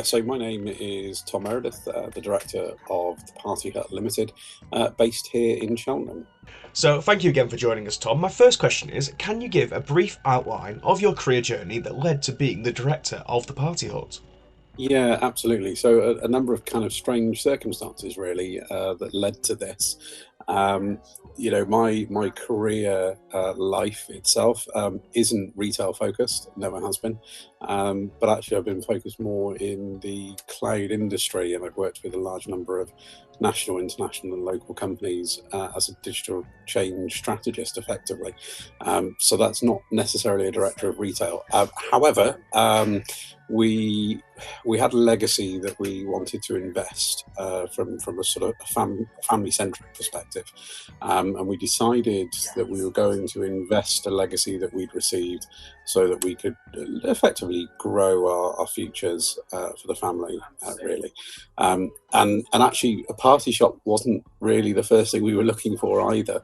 So my name is Tom Meredith, the director of the Party Hut Limited, based here in Cheltenham. So thank you again for joining us, Tom. My first question is, can you give a brief outline of your career journey that led to being the director of the Party Hut? Yeah, absolutely. So a number of kind of strange circumstances really that led to this. Um, my career life itself isn't retail focused, never has been. But actually, I've been focused more in the cloud industry, and I've worked with a large number of national, international, and local companies as a digital change strategist, effectively. So that's not necessarily a director of retail. However, we had a legacy that we wanted to invest from a sort of family centric perspective, and we decided that we were going to invest a legacy that we'd received so that we could effectively grow our futures for the family, really. And actually, a party shop wasn't really the first thing we were looking for either.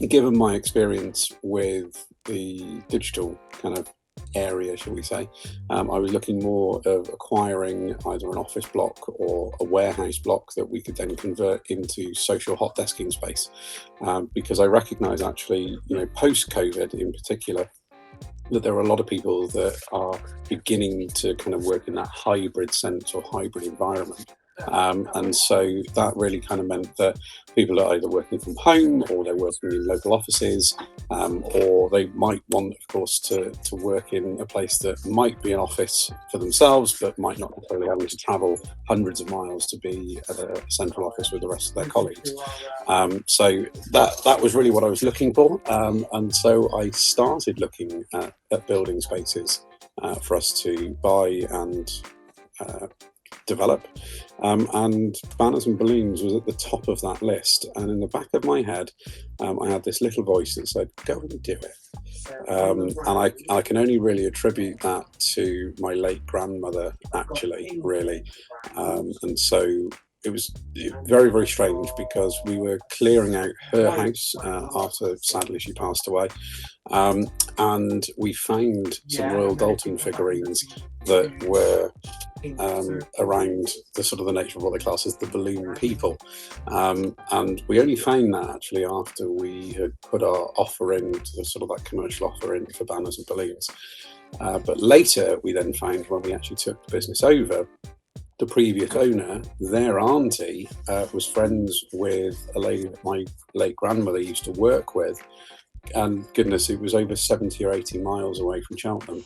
Given my experience with the digital kind of area, shall we say, I was looking more of acquiring either an office block or a warehouse block that we could then convert into social hot desking space, because I recognise actually, post COVID in particular, that there are a lot of people that are beginning to kind of work in that hybrid sense or hybrid environment. And so that really kind of meant that people are either working from home or they're working in local offices, or they might want, of course, to work in a place that might be an office for themselves, but might not necessarily having to travel hundreds of miles to be at a central office with the rest of their colleagues. So that was really what I was looking for. And so I started looking at building spaces for us to buy and develop, and Banners and Balloons was at the top of that list. And in the back of my head, I had this little voice that said, "Go and do it." And I can only really attribute that to my late grandmother, actually, really. And so it was very, very strange because we were clearing out her house after, sadly, she passed away. And we found some Royal Dalton figurines that were around the sort of the nature of what they class as the balloon people. And we only found that actually after we had put our offer in, to the sort of that commercial offer in for Banners and Balloons. But later we then found, when we actually took the business over, the previous owner, their auntie, was friends with a lady that my late grandmother used to work with. And goodness, it was over 70 or 80 miles away from Cheltenham.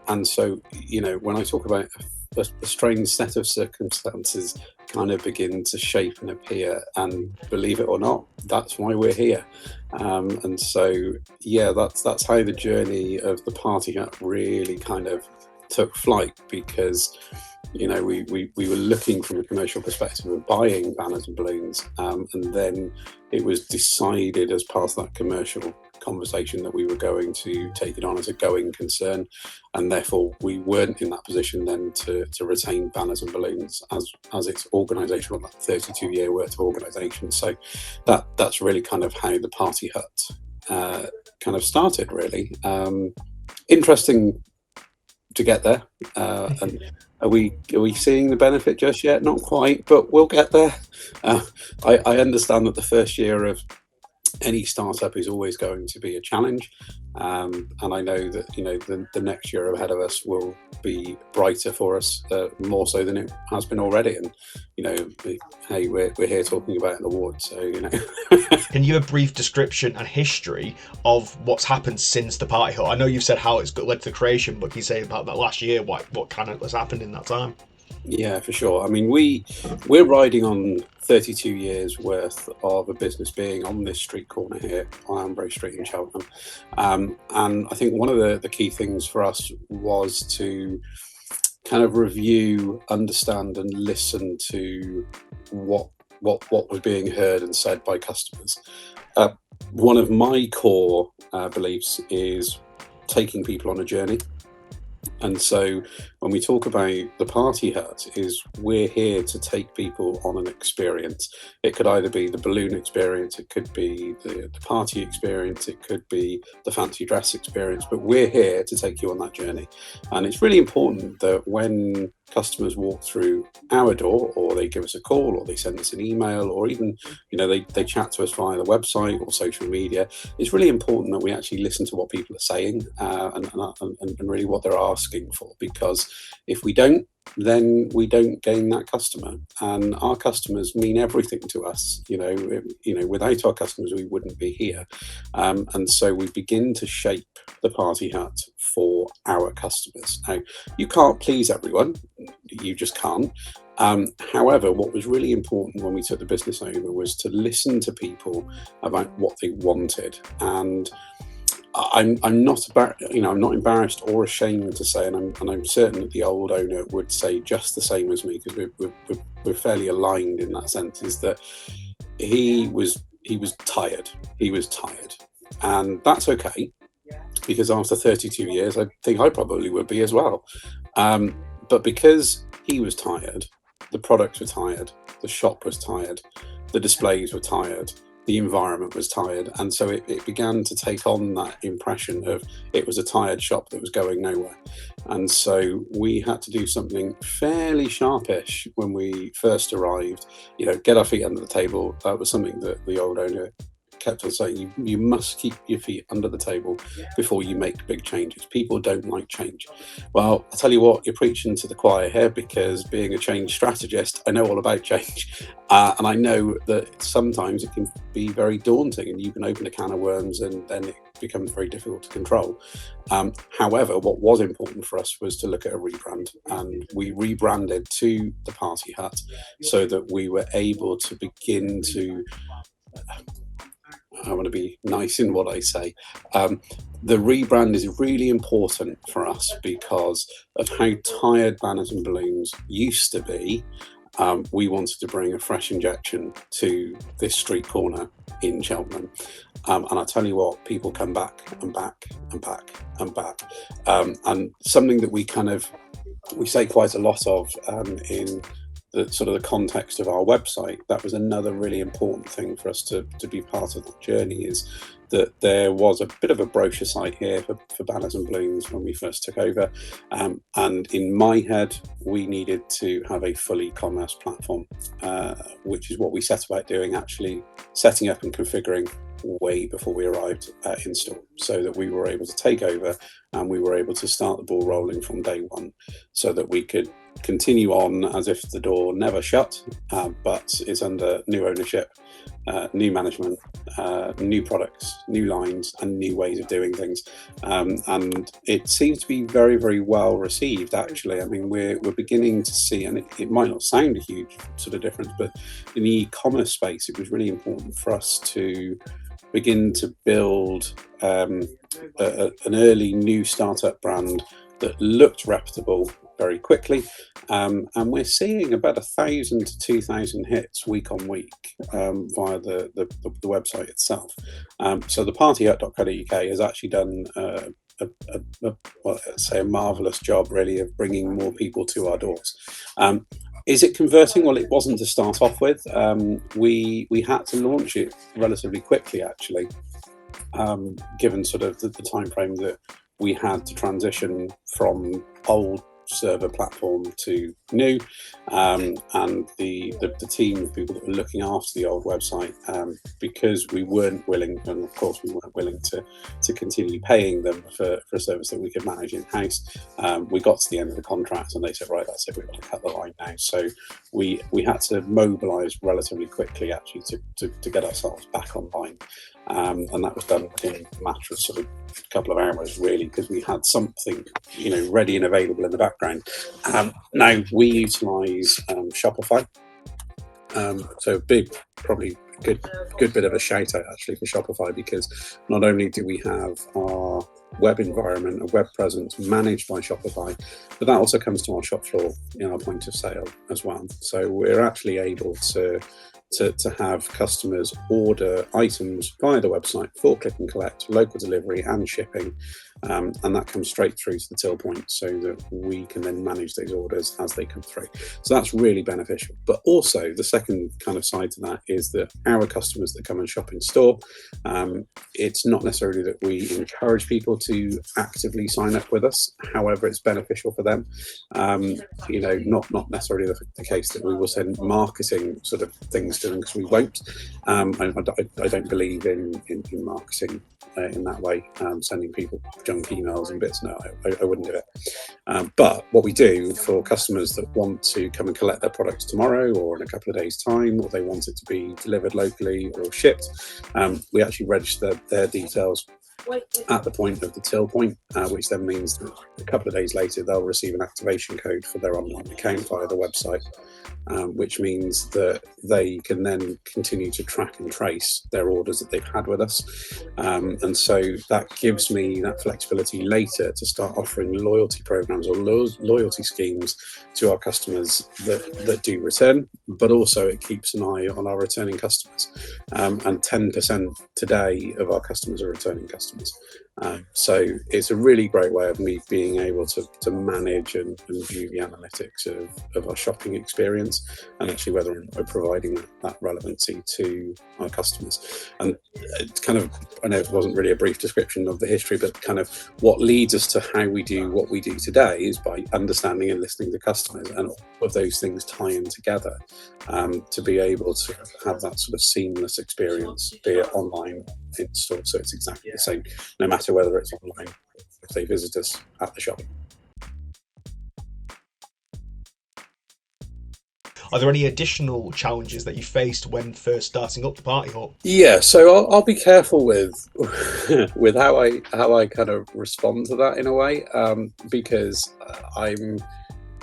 And so, when I talk about a strange set of circumstances kind of begin to shape and appear, and believe it or not, that's why we're here. And so, yeah, that's how the journey of the Party Hut really kind of took flight, because we were looking from a commercial perspective of buying Banners and Balloons, and then it was decided as part of that commercial conversation that we were going to take it on as a going concern, and therefore we weren't in that position then to retain Banners and Balloons as its organisation, or that 32-year worth of organisation. So that's really kind of how the Party Hut kind of started, really. Interesting to get there, and are we seeing the benefit just yet? Not quite, but we'll get there. I understand that the first year of any startup is always going to be a challenge, and I know that the next year ahead of us will be brighter for us, more so than it has been already. And hey, we're here talking about an award, so Can you give a brief description and history of what's happened since the Party Hut? I know you've said how it's led to the creation, but can you say about that last year, what kind of has happened in that time? Yeah, for sure. I mean, we're riding on 32 years worth of a business being on this street corner here on Ambrose Street in Cheltenham. And I think one of the key things for us was to kind of review, understand and listen to what was being heard and said by customers. One of my core beliefs is taking people on a journey. And so when we talk about the party hut, is we're here to take people on an experience. It could either be the balloon experience, it could be the party experience, it could be the fancy dress experience, but we're here to take you on that journey. And it's really important that when customers walk through our door, or they give us a call, or they send us an email, or even they chat to us via the website or social media, it's really important that we actually listen to what people are saying, and really what they're asking for, because if we don't, then we don't gain that customer, and our customers mean everything to us. Without our customers we wouldn't be here, and so we begin to shape the party hut for our customers. Now, you can't please everyone, you just can't. However, what was really important when we took the business over was to listen to people about what they wanted. And I'm not I'm not embarrassed or ashamed to say, and I'm certain that the old owner would say just the same as me, because we're fairly aligned in that sense, is that he was tired. He was tired, and that's okay, because after 32 years, I think I probably would be as well. But because he was tired, the products were tired, the shop was tired, the displays were tired, the environment was tired, and so it began to take on that impression of it was a tired shop that was going nowhere. And so we had to do something fairly sharpish when we first arrived. Get our feet under the table. That was something that the old owner kept on saying. You must keep your feet under the table before you make big changes. People don't like change. Well, I tell you what, you're preaching to the choir here, because being a change strategist, I know all about change, and I know that sometimes it can be very daunting, and you can open a can of worms and then it becomes very difficult to control. However, what was important for us was to look at a rebrand, and we rebranded to the Party Hut so that we were able to begin to, I want to be nice in what I say. The rebrand is really important for us because of how tired Banners and Balloons used to be. We wanted to bring a fresh injection to this street corner in Cheltenham. And I tell you what, people come back and back and back and back. And something that we say quite a lot of in the sort of the context of our website, that was another really important thing for us to be part of the journey, is that there was a bit of a brochure site here for Banners and Balloons when we first took over, and in my head we needed to have a full e-commerce platform, which is what we set about doing, actually setting up and configuring way before we arrived in store, so that we were able to take over and we were able to start the ball rolling from day one, so that we could continue on as if the door never shut, but it's under new ownership, new management, new products, new lines, and new ways of doing things. And it seems to be very, very well received, actually. I mean, we're beginning to see, and it might not sound a huge sort of difference, but in the e-commerce space, it was really important for us to begin to build an early new startup brand that looked reputable very quickly, and we're seeing about 1,000 to 2,000 hits week on week via the website itself. So the partyhut.co.uk has actually done a marvelous job, really, of bringing more people to our doors. Is it converting? Well, it wasn't to start off with. We had to launch it relatively quickly, actually, given sort of the time frame that we had to transition from old server platform to new, and the team of people that were looking after the old website, because we weren't willing, and of course we weren't willing to continue paying them for a service that we could manage in-house. We got to the end of the contract and they said, right, that's it, we're going to cut the line now. So we had to mobilise relatively quickly, actually, to get ourselves back online. And that was done in a matter of sort of a couple of hours, really, because we had something ready and available in the background. Now we utilise Shopify, so probably good bit of a shout out, actually, for Shopify, because not only do we have our web environment, a web presence managed by Shopify, but that also comes to our shop floor in our point of sale as well. So we're actually able to have customers order items via the website for click and collect, local delivery and shipping, and that comes straight through to the till point so that we can then manage those orders as they come through. So that's really beneficial. But also the second kind of side to that is that our customers that come and shop in store, it's not necessarily that we encourage people to actively sign up with us. However, it's beneficial for them. Not necessarily the case that we will send marketing sort of things to them, because we won't. I don't believe in marketing in that way, sending people junk emails and bits. No, I wouldn't do it. But what we do for customers that want to come and collect their products tomorrow or in a couple of days' time, or they want it to be delivered locally or shipped, we actually register their details at the point of the till point, which then means that a couple of days later they'll receive an activation code for their online account via the website, which means that they can then continue to track and trace their orders that they've had with us. And so that gives me that flexibility later to start offering loyalty programs or loyalty schemes to our customers that do return, but also it keeps an eye on our returning customers. And 10% today of our customers are returning customers. So it's a really great way of me being able to manage and view the analytics of our shopping experience, and actually whether we're providing that relevancy to our customers. And it's kind of, I know it wasn't really a brief description of the history, but kind of what leads us to how we do what we do today is by understanding and listening to customers, and all of those things tie in together to be able to have that sort of seamless experience, be it online, in store. So it's exactly the same, no matter whether it's online, if they visit us at the shop. Are there any additional challenges that you faced when first starting up the Party Hut? Yeah, so I'll be careful with with how I kind of respond to that in a way, because I'm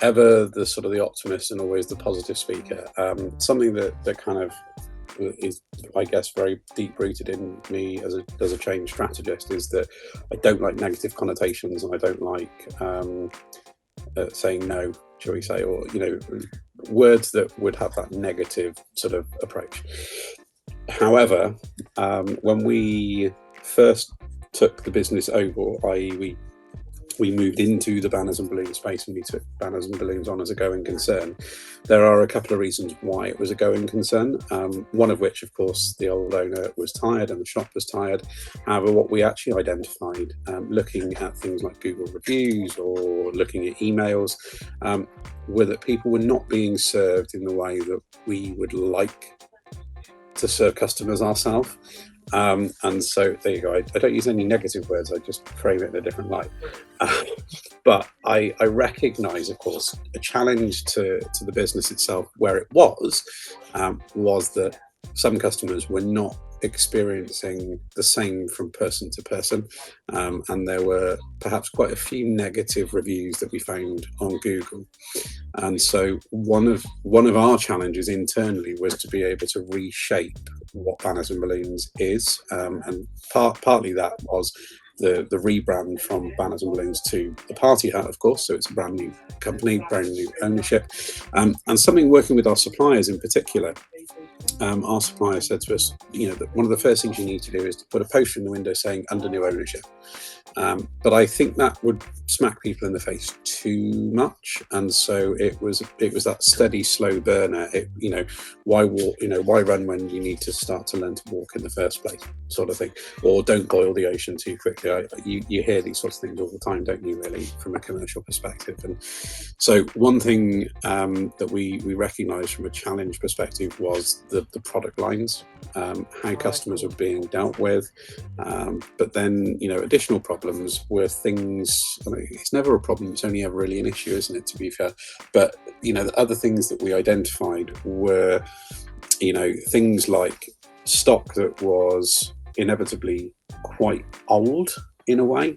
ever the sort of the optimist and always the positive speaker. Something that kind of is, I guess, very deep rooted in me as a change strategist is that I don't like negative connotations, and I don't like saying no, shall we say, or words that would have that negative sort of approach. However, when we first took the business over, i.e. we moved into the banners and balloons space and we took banners and balloons on as a going concern, there are a couple of reasons why it was a going concern. One of which, of course, the old owner was tired and the shop was tired. However, what we actually identified, looking at things like Google reviews or looking at emails, were that people were not being served in the way that we would like to serve customers ourselves. And so there you go. I don't use any negative words, I just frame it in a different light. But I recognise, of course, a challenge to the business itself where it was that some customers were not experiencing the same from person to person, and there were perhaps quite a few negative reviews that we found on Google. And so one of our challenges internally was to be able to reshape what Banners and Balloons is, and partly that was the rebrand from Banners and Balloons to the Party Hut, of course. So it's a brand new company, brand new ownership, and something working with our suppliers in particular. Our supplier said to us, that one of the first things you need to do is to put a poster in the window saying under new ownership. But I think that would smack people in the face too much, and so it was that steady, slow burner. Why walk? Why run when you need to start to learn to walk in the first place, sort of thing. Or don't boil the ocean too quickly. You hear these sorts of things all the time, don't you? Really, from a commercial perspective. And so one thing that we recognised from a challenge perspective was the product lines, how customers were being dealt with, but then additional problems were things. It's never a problem, it's only ever really an issue, isn't it, to be fair? But the other things that we identified were things like stock that was inevitably quite old in a way,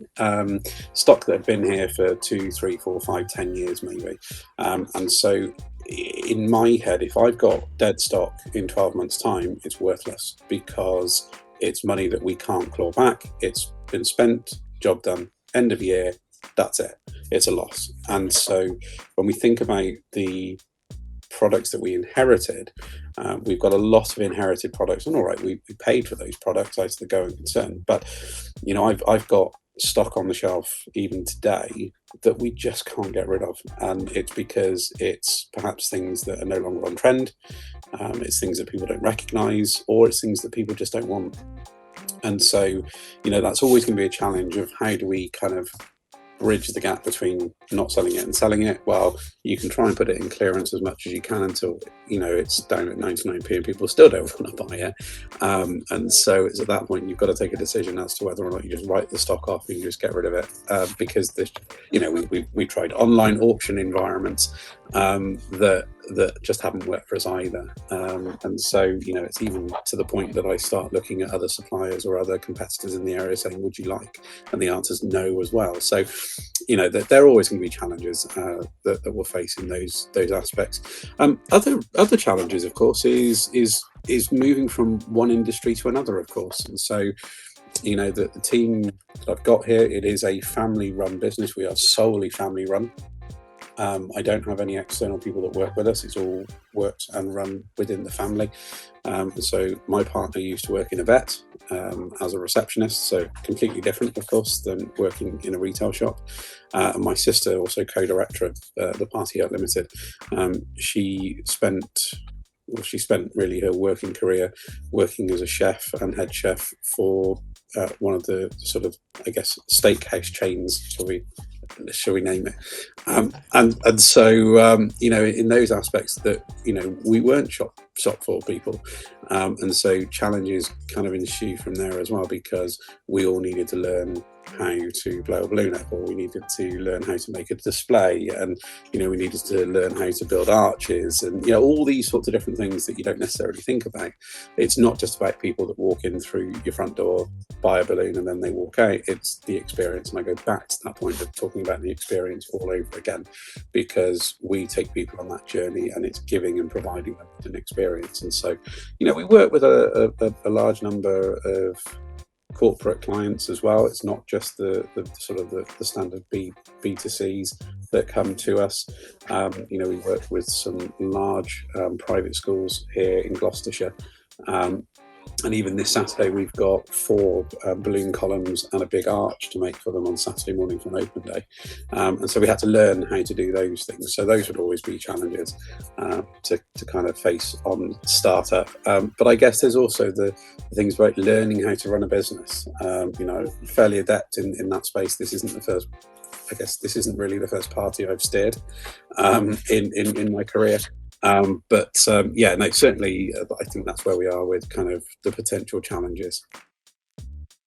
stock that had been here for 2, 3, 4, 5, 10 years maybe, and so in my head, if I've got dead stock in 12 months time, it's worthless because it's money that we can't claw back. It's been spent job done, end of year, that's it, it's a loss. And so when we think about the products that we inherited, we've got a lot of inherited products, and all right, we paid for those products as the going concern, but I've got stock on the shelf even today that we just can't get rid of, and it's because it's perhaps things that are no longer on trend, it's things that people don't recognize, or it's things that people just don't want. And so that's always going to be a challenge of how do we kind of bridge the gap between not selling it and selling it. Well, you can try and put it in clearance as much as you can until it's down at 99p and people still don't want to buy it, and so it's at that point you've got to take a decision as to whether or not you just write the stock off and you just get rid of it, because we tried online auction environments that just haven't worked for us either, and so it's even to the point that I start looking at other suppliers or other competitors in the area saying, would you like? And the answer is no as well. So that there are always going to be challenges that we'll face in those aspects. Other challenges, of course, is moving from one industry to another, of course. And so the team that I've got here, it is a family run business. We are solely family run. I don't have any external people that work with us. It's all worked and run within the family. So my partner used to work in a vet as a receptionist, so completely different, of course, than working in a retail shop. And my sister, also co-director of the Party Hut Limited, she spent really her working career working as a chef and head chef for one of the sort of, I guess, steakhouse chains, shall we name it, and so in those aspects that we weren't shop for people, and so challenges kind of ensue from there as well, because we all needed to learn how to blow a balloon up, or we needed to learn how to make a display, and we needed to learn how to build arches, and all these sorts of different things that you don't necessarily think about. It's not just about people that walk in through your front door, buy a balloon, and then they walk out. It's the experience, and I go back to that point of talking about the experience all over again, because we take people on that journey, and it's giving and providing them with an experience. And so we work with a large number of corporate clients as well. It's not just the sort of the standard B2Cs that come to us. We work with some large private schools here in Gloucestershire, and even this Saturday we've got 4 balloon columns and a big arch to make for them on Saturday morning for an open day, and so we had to learn how to do those things. So those would always be challenges to kind of face on startup, but I guess there's also the things about learning how to run a business. Fairly adept in that space. This isn't really the first party I've steered in my career. Certainly I think that's where we are with kind of the potential challenges.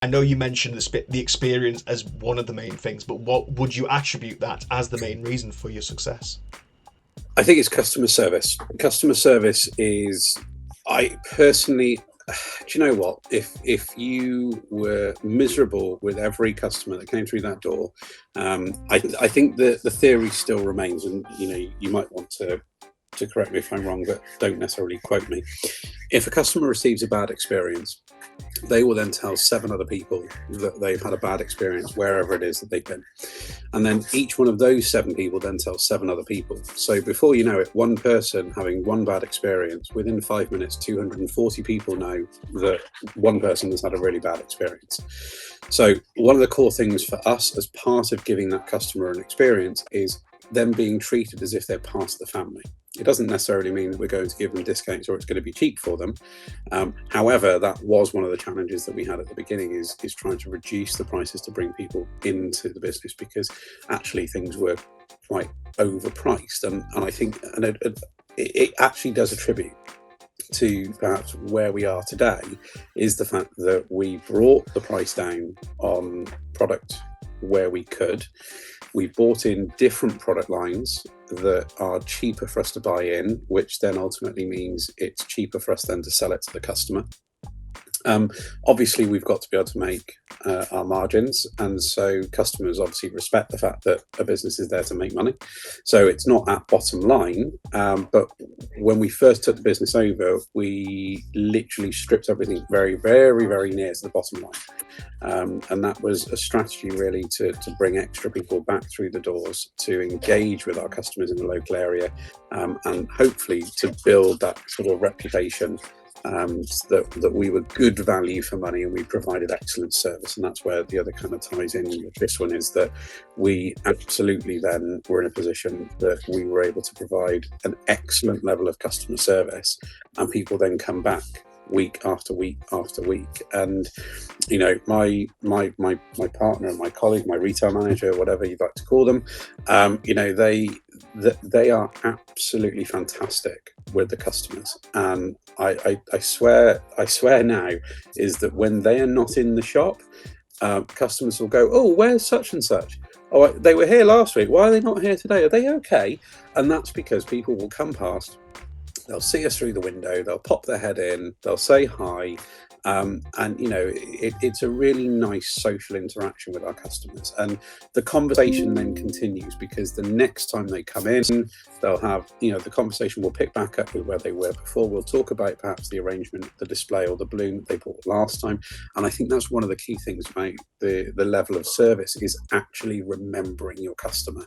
I know you mentioned the experience as one of the main things, but what would you attribute that as the main reason for your success? I think it's customer service. Customer service is, I personally, do you know what? If you were miserable with every customer that came through that door, I think the theory still remains, and you might want to correct me if I'm wrong, but don't necessarily quote me. If a customer receives a bad experience, they will then tell 7 other people that they've had a bad experience wherever it is that they've been. And then each one of those 7 people then tells 7 other people. So before you know it, one person having one bad experience, within 5 minutes, 240 people know that one person has had a really bad experience. So one of the core things for us as part of giving that customer an experience is them being treated as if they're part of the family. It doesn't necessarily mean that we're going to give them discounts or it's going to be cheap for them. However, that was one of the challenges that we had at the beginning, is trying to reduce the prices to bring people into the business, because actually things were quite overpriced. And I think it actually does attribute to perhaps where we are today, is the fact that we brought the price down on product where we could. We bought in different product lines that are cheaper for us to buy in, which then ultimately means it's cheaper for us then to sell it to the customer. Obviously, we've got to be able to make our margins, and so customers obviously respect the fact that a business is there to make money. So it's not at bottom line, but when we first took the business over, we literally stripped everything very, very, very near to the bottom line, and that was a strategy really to bring extra people back through the doors, to engage with our customers in the local area, and hopefully to build that sort of reputation, that we were good value for money and we provided excellent service. And that's where the other kind of ties in with this one, is that we absolutely then were in a position that we were able to provide an excellent level of customer service, and people then come back week after week after week. And you know, my partner and my colleague, my retail manager, whatever you'd like to call them, you know, they are absolutely fantastic with the customers. And I swear now is that when they are not in the shop, customers will go, oh, where's such and such? Oh, they were here last week, why are they not here today? Are they okay? And that's because people will come past, they'll see us through the window, they'll pop their head in, they'll say hi, and you know, it's a really nice social interaction with our customers. And the conversation then continues, because the next time they come in, they'll have, you know, the conversation will pick back up with where they were before. We'll talk about perhaps the arrangement, the display, or the balloon that they bought last time. And I think that's one of the key things about the level of service, is actually remembering your customer.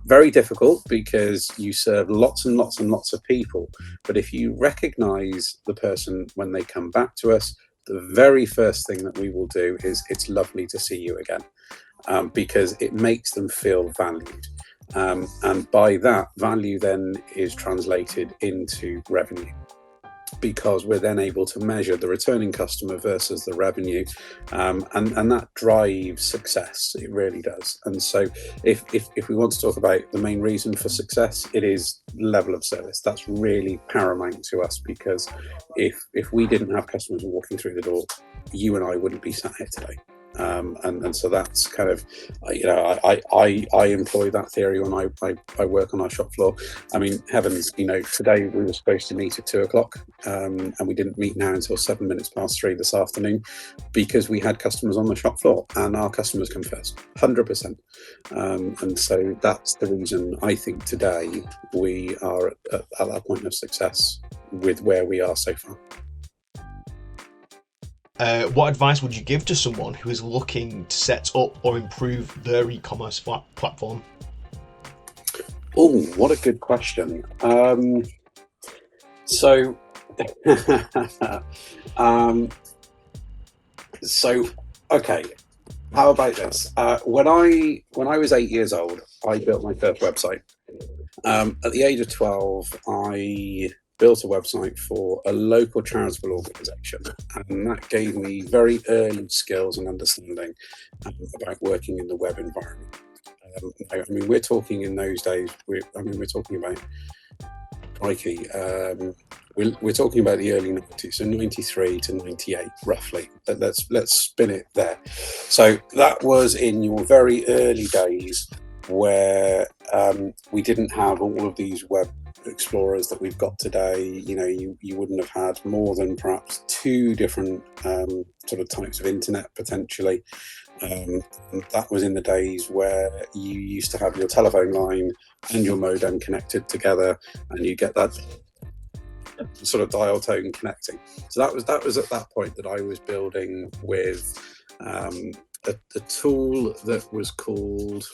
Very difficult, because you serve lots and lots and lots of people, but if you recognize the person when they come back to us, the very first thing that we will do is, it's lovely to see you again, because it makes them feel valued. And by that, value then is translated into revenue, because we're then able to measure the returning customer versus the revenue, and that drives success. It really does. And so if we want to talk about the main reason for success, it is level of service. That's really paramount to us, because if we didn't have customers walking through the door, you and I wouldn't be sat here today. And so that's kind of, you know, I employ that theory when I work on our shop floor. I mean, heavens, you know, today we were supposed to meet at 2:00, and we didn't meet now until 3:07 this afternoon, because we had customers on the shop floor, and our customers come first, 100%. And so that's the reason I think today we are at that point of success with where we are so far. What advice would you give to someone who is looking to set up or improve their e-commerce platform? Oh, what a good question. So okay, how about this? When I was 8 years old, I built my first website. At the age of 12, I built a website for a local charitable organisation, and that gave me very early skills and understanding about working in the web environment. I mean, we're talking in those days, we're talking about, crikey, we're talking about the early 90s, so 93 to 98 roughly. Let's spin it there. So that was in your very early days, where we didn't have all of these web explorers that we've got today. You know, you wouldn't have had more than perhaps 2 different sort of types of internet potentially. And that was in the days where you used to have your telephone line and your modem connected together, and you get that sort of dial tone connecting. So that was at that point that I was building with a tool that was called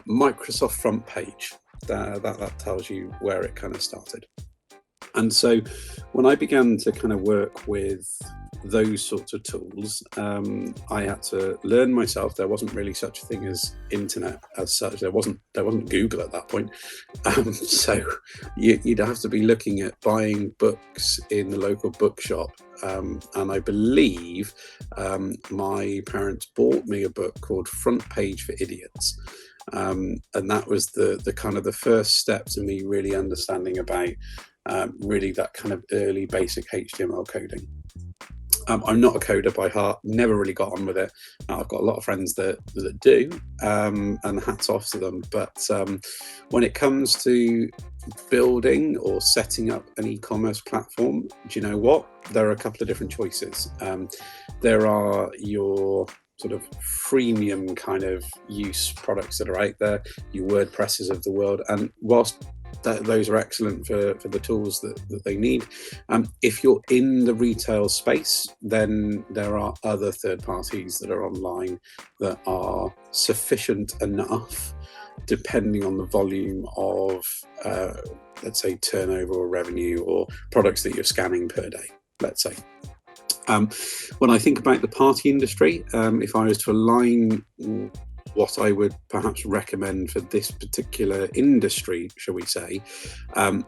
Microsoft Front Page. That tells you where it kind of started. And so when I began to kind of work with those sorts of tools, I had to learn myself. There wasn't really such a thing as internet as such. There wasn't Google at that point. So you'd have to be looking at buying books in the local bookshop. And I believe my parents bought me a book called Front Page for Idiots. And that was the kind of the first step to me really understanding about really that kind of early basic HTML coding. I'm not a coder by heart, never really got on with it. I've got a lot of friends that do, and hats off to them. But when it comes to building or setting up an e-commerce platform, do you know what? There are a couple of different choices. There are your sort of freemium kind of use products that are out there, your WordPresses of the world, and whilst those are excellent for the tools that they need. If you're in the retail space, then there are other third parties that are online that are sufficient enough, depending on the volume of, let's say, turnover or revenue or products that you're scanning per day, let's say. When I think about the party industry, if I was to align what I would perhaps recommend for this particular industry, shall we say,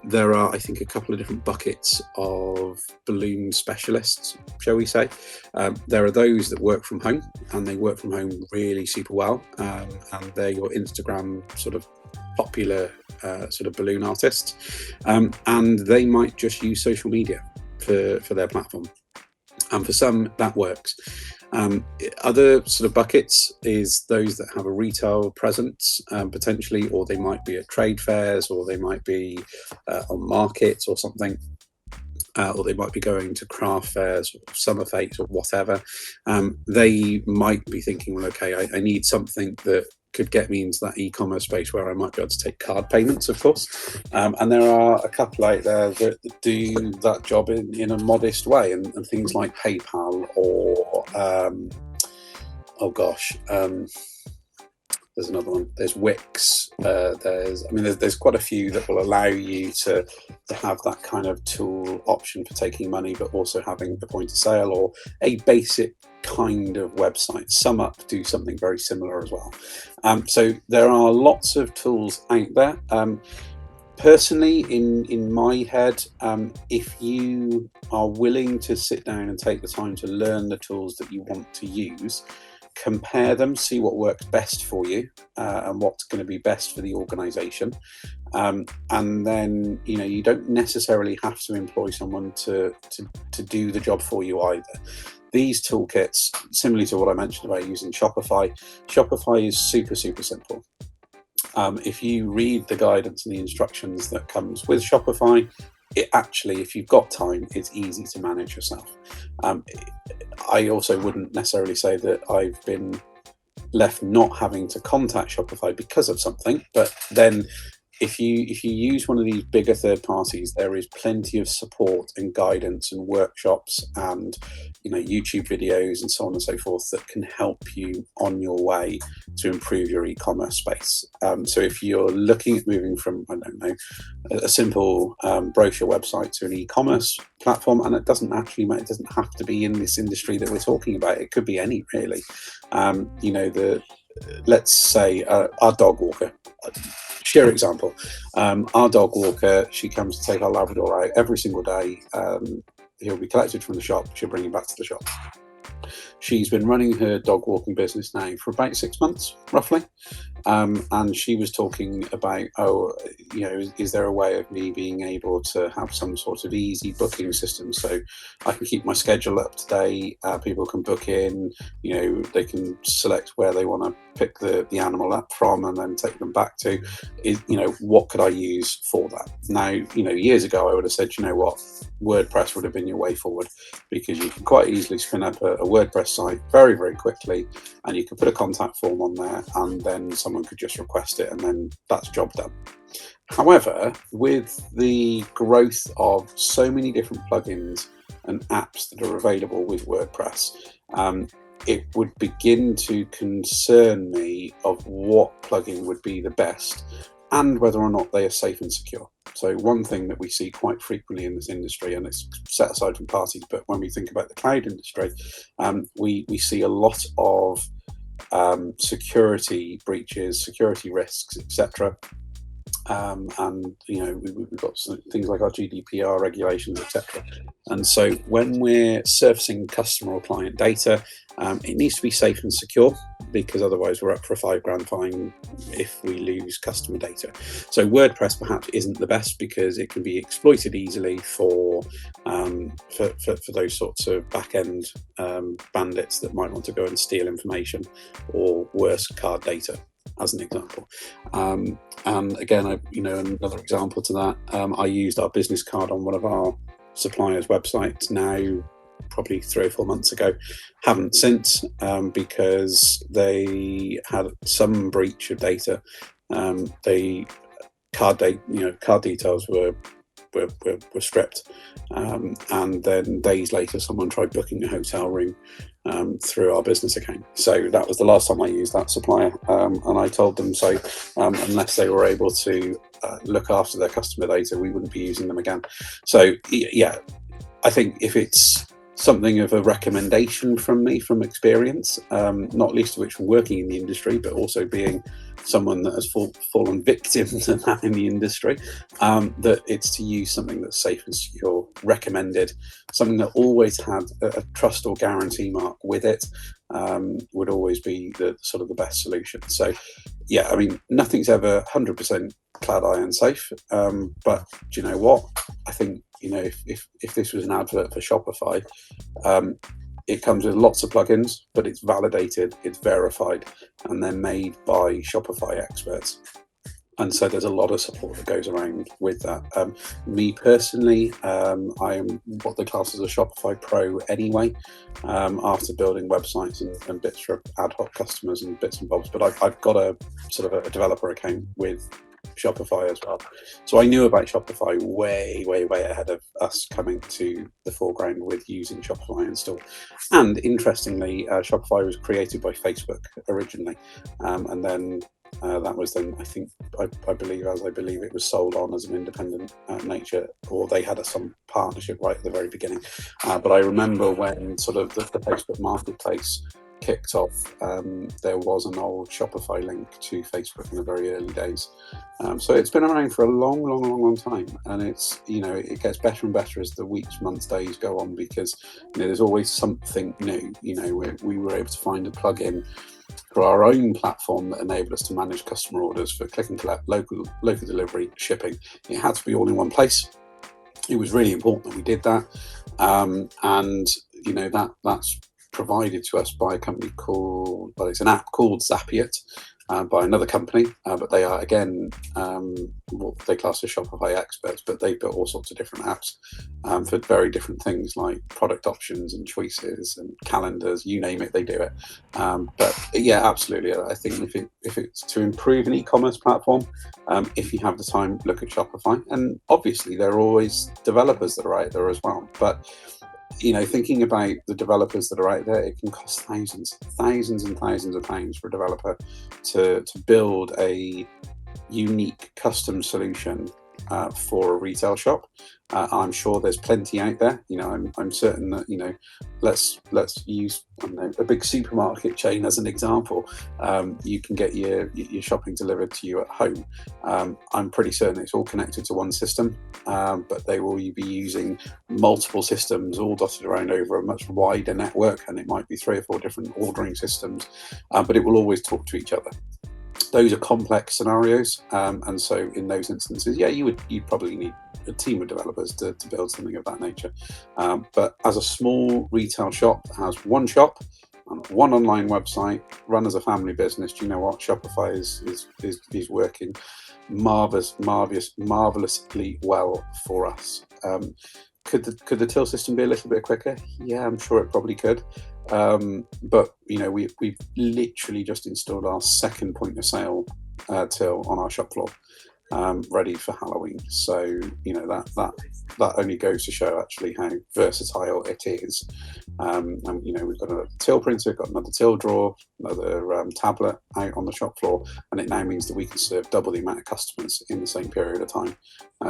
there are, I think, a couple of different buckets of balloon specialists, shall we say. There are those that work from home, and they work from home really super well, and they're your Instagram sort of popular sort of balloon artists, and they might just use social media for their platform. And for some, that works. Other sort of buckets is those that have a retail presence, potentially, or they might be at trade fairs, or they might be on markets or something, or they might be going to craft fairs or summer fates or whatever. They might be thinking, well, okay, I need something that could get me into that e-commerce space where I might be able to take card payments, of course. And there are a couple out there that do that job in a modest way, and things like PayPal or, there's another one. There's Wix. There's quite a few that will allow you to have that kind of tool option for taking money, but also having the point of sale or a basic kind of website. SumUp do something very similar as well. So there are lots of tools out there. Personally, in my head, if you are willing to sit down and take the time to learn the tools that you want to use, compare them, see what works best for you, and what's going to be best for the organization. And then, you don't necessarily have to employ someone to do the job for you either. These toolkits, similarly to what I mentioned about using Shopify is super, super simple. If you read the guidance and the instructions that comes with Shopify, it actually, if you've got time, it's easy to manage yourself. I also wouldn't necessarily say that I've been left not having to contact Shopify because of something, but then if you use one of these bigger third parties, there is plenty of support and guidance and workshops and YouTube videos and so on and so forth that can help you on your way to improve your e-commerce space. So if you're looking at moving from, a simple brochure website to an e-commerce platform, and it doesn't have to be in this industry that we're talking about. It could be any, really. Let's say our dog walker. Sheer example, our dog walker, she comes to take our Labrador out every single day. He'll be collected from the shop, she'll bring him back to the shop. She's been running her dog walking business now for about 6 months, roughly. And she was talking about, is there a way of me being able to have some sort of easy booking system so I can keep my schedule up to date, people can book in, they can select where they want to pick the animal up from and then take them back to, what could I use for that? Now, years ago I would have said, WordPress would have been your way forward, because you can quite easily spin up a WordPress site very, very quickly, and you can put a contact form on there, and then someone could just request it, and then that's job done. However, with the growth of so many different plugins and apps that are available with WordPress, it would begin to concern me of what plugin would be the best and whether or not they are safe and secure. So one thing that we see quite frequently in this industry, and it's set aside from parties, but when we think about the cloud industry, we see a lot of security breaches, security risks, etc. And we've got things like our GDPR regulations, etc. And so when we're surfacing customer or client data, it needs to be safe and secure, because otherwise we're up for a £5,000 fine if we lose customer data. So WordPress perhaps isn't the best, because it can be exploited easily for those sorts of back-end bandits that might want to go and steal information, or worse, card data. as an example. And again, another example to that, I used our business card on one of our suppliers' websites now, probably 3 or 4 months ago. Haven't since, because they had some breach of data. Card details were stripped, and then days later someone tried booking a hotel room through our business account. So that was the last time I used that supplier, and I told them so, unless they were able to look after their customer data, we wouldn't be using them again. So yeah, I think if it's something of a recommendation from me, from experience, not least of which from working in the industry, but also being someone that has fallen victim to that in the industry, that it's to use something that's safe and secure, recommended, something that always had a trust or guarantee mark with it, would always be the sort of the best solution. So yeah, I mean, nothing's ever 100% Cloud Iron safe, but do you know what? I think, if this was an advert for Shopify, it comes with lots of plugins, but it's validated, it's verified, and they're made by Shopify experts. And so there's a lot of support that goes around with that. Me personally, I am what they class as a Shopify Pro anyway, after building websites and bits for ad hoc customers and bits and bobs. But I've got a sort of a developer account with Shopify as well. So I knew about Shopify way ahead of us coming to the foreground with using Shopify install. And interestingly, Shopify was created by Facebook originally, and then that was then, I believe it was sold on as an independent nature, or they had some partnership right at the very beginning. But I remember when sort of the Facebook marketplace kicked off, there was an old Shopify link to Facebook in the very early days. So it's been around for a long time, and it's, it gets better and better as the weeks, months, days go on, because there's always something new. We were able to find a plugin for our own platform that enabled us to manage customer orders for click and collect, local delivery, shipping. It had to be all in one place. It was really important that we did that, and that's provided to us by a company called, it's an app called Zapier, by another company, but they are, again, what they class as Shopify experts, but they've built all sorts of different apps for very different things, like product options and choices and calendars, you name it, they do it. But yeah, absolutely. I think if it's to improve an e-commerce platform, if you have the time, look at Shopify. And obviously there are always developers that are out there as well, but thinking about the developers that are out there, it can cost thousands and thousands of pounds for a developer to build a unique custom solution for a retail shop. I'm sure there's plenty out there. I'm certain that, let's use a big supermarket chain as an example. You can get your shopping delivered to you at home. I'm pretty certain it's all connected to one system, but they will be using multiple systems all dotted around over a much wider network, and it might be 3 or 4 different ordering systems, but it will always talk to each other. Those are complex scenarios, and so in those instances, yeah, you'd probably need a team of developers to build something of that nature. But as a small retail shop that has one shop and one online website, run as a family business, do you know what? Shopify is working marvelously well for us. Could the till system be a little bit quicker? Yeah, I'm sure it probably could. But we've literally just installed our second point of sale till on our shop floor, ready for Halloween. So that only goes to show actually how versatile it is. And we've got another till printer, got another till drawer, another tablet out on the shop floor, and it now means that we can serve double the amount of customers in the same period of time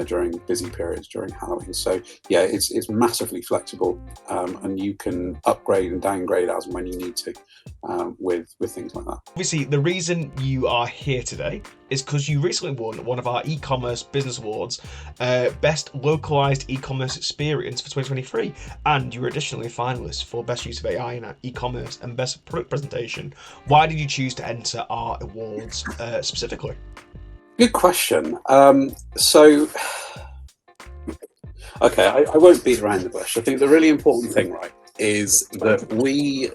during busy periods during Halloween. So yeah, it's massively flexible, and you can upgrade and downgrade as and when you need to with things like that. Obviously, the reason you are here today is because you recently won one of our e-commerce business awards, best localized e-commerce experience for 2023, and you were additionally a finalist for best use of AI in e-commerce and best product presentation. Why did you choose to enter our awards specifically? Good question. Okay, I won't beat around the bush. I think the really important thing, right, is that we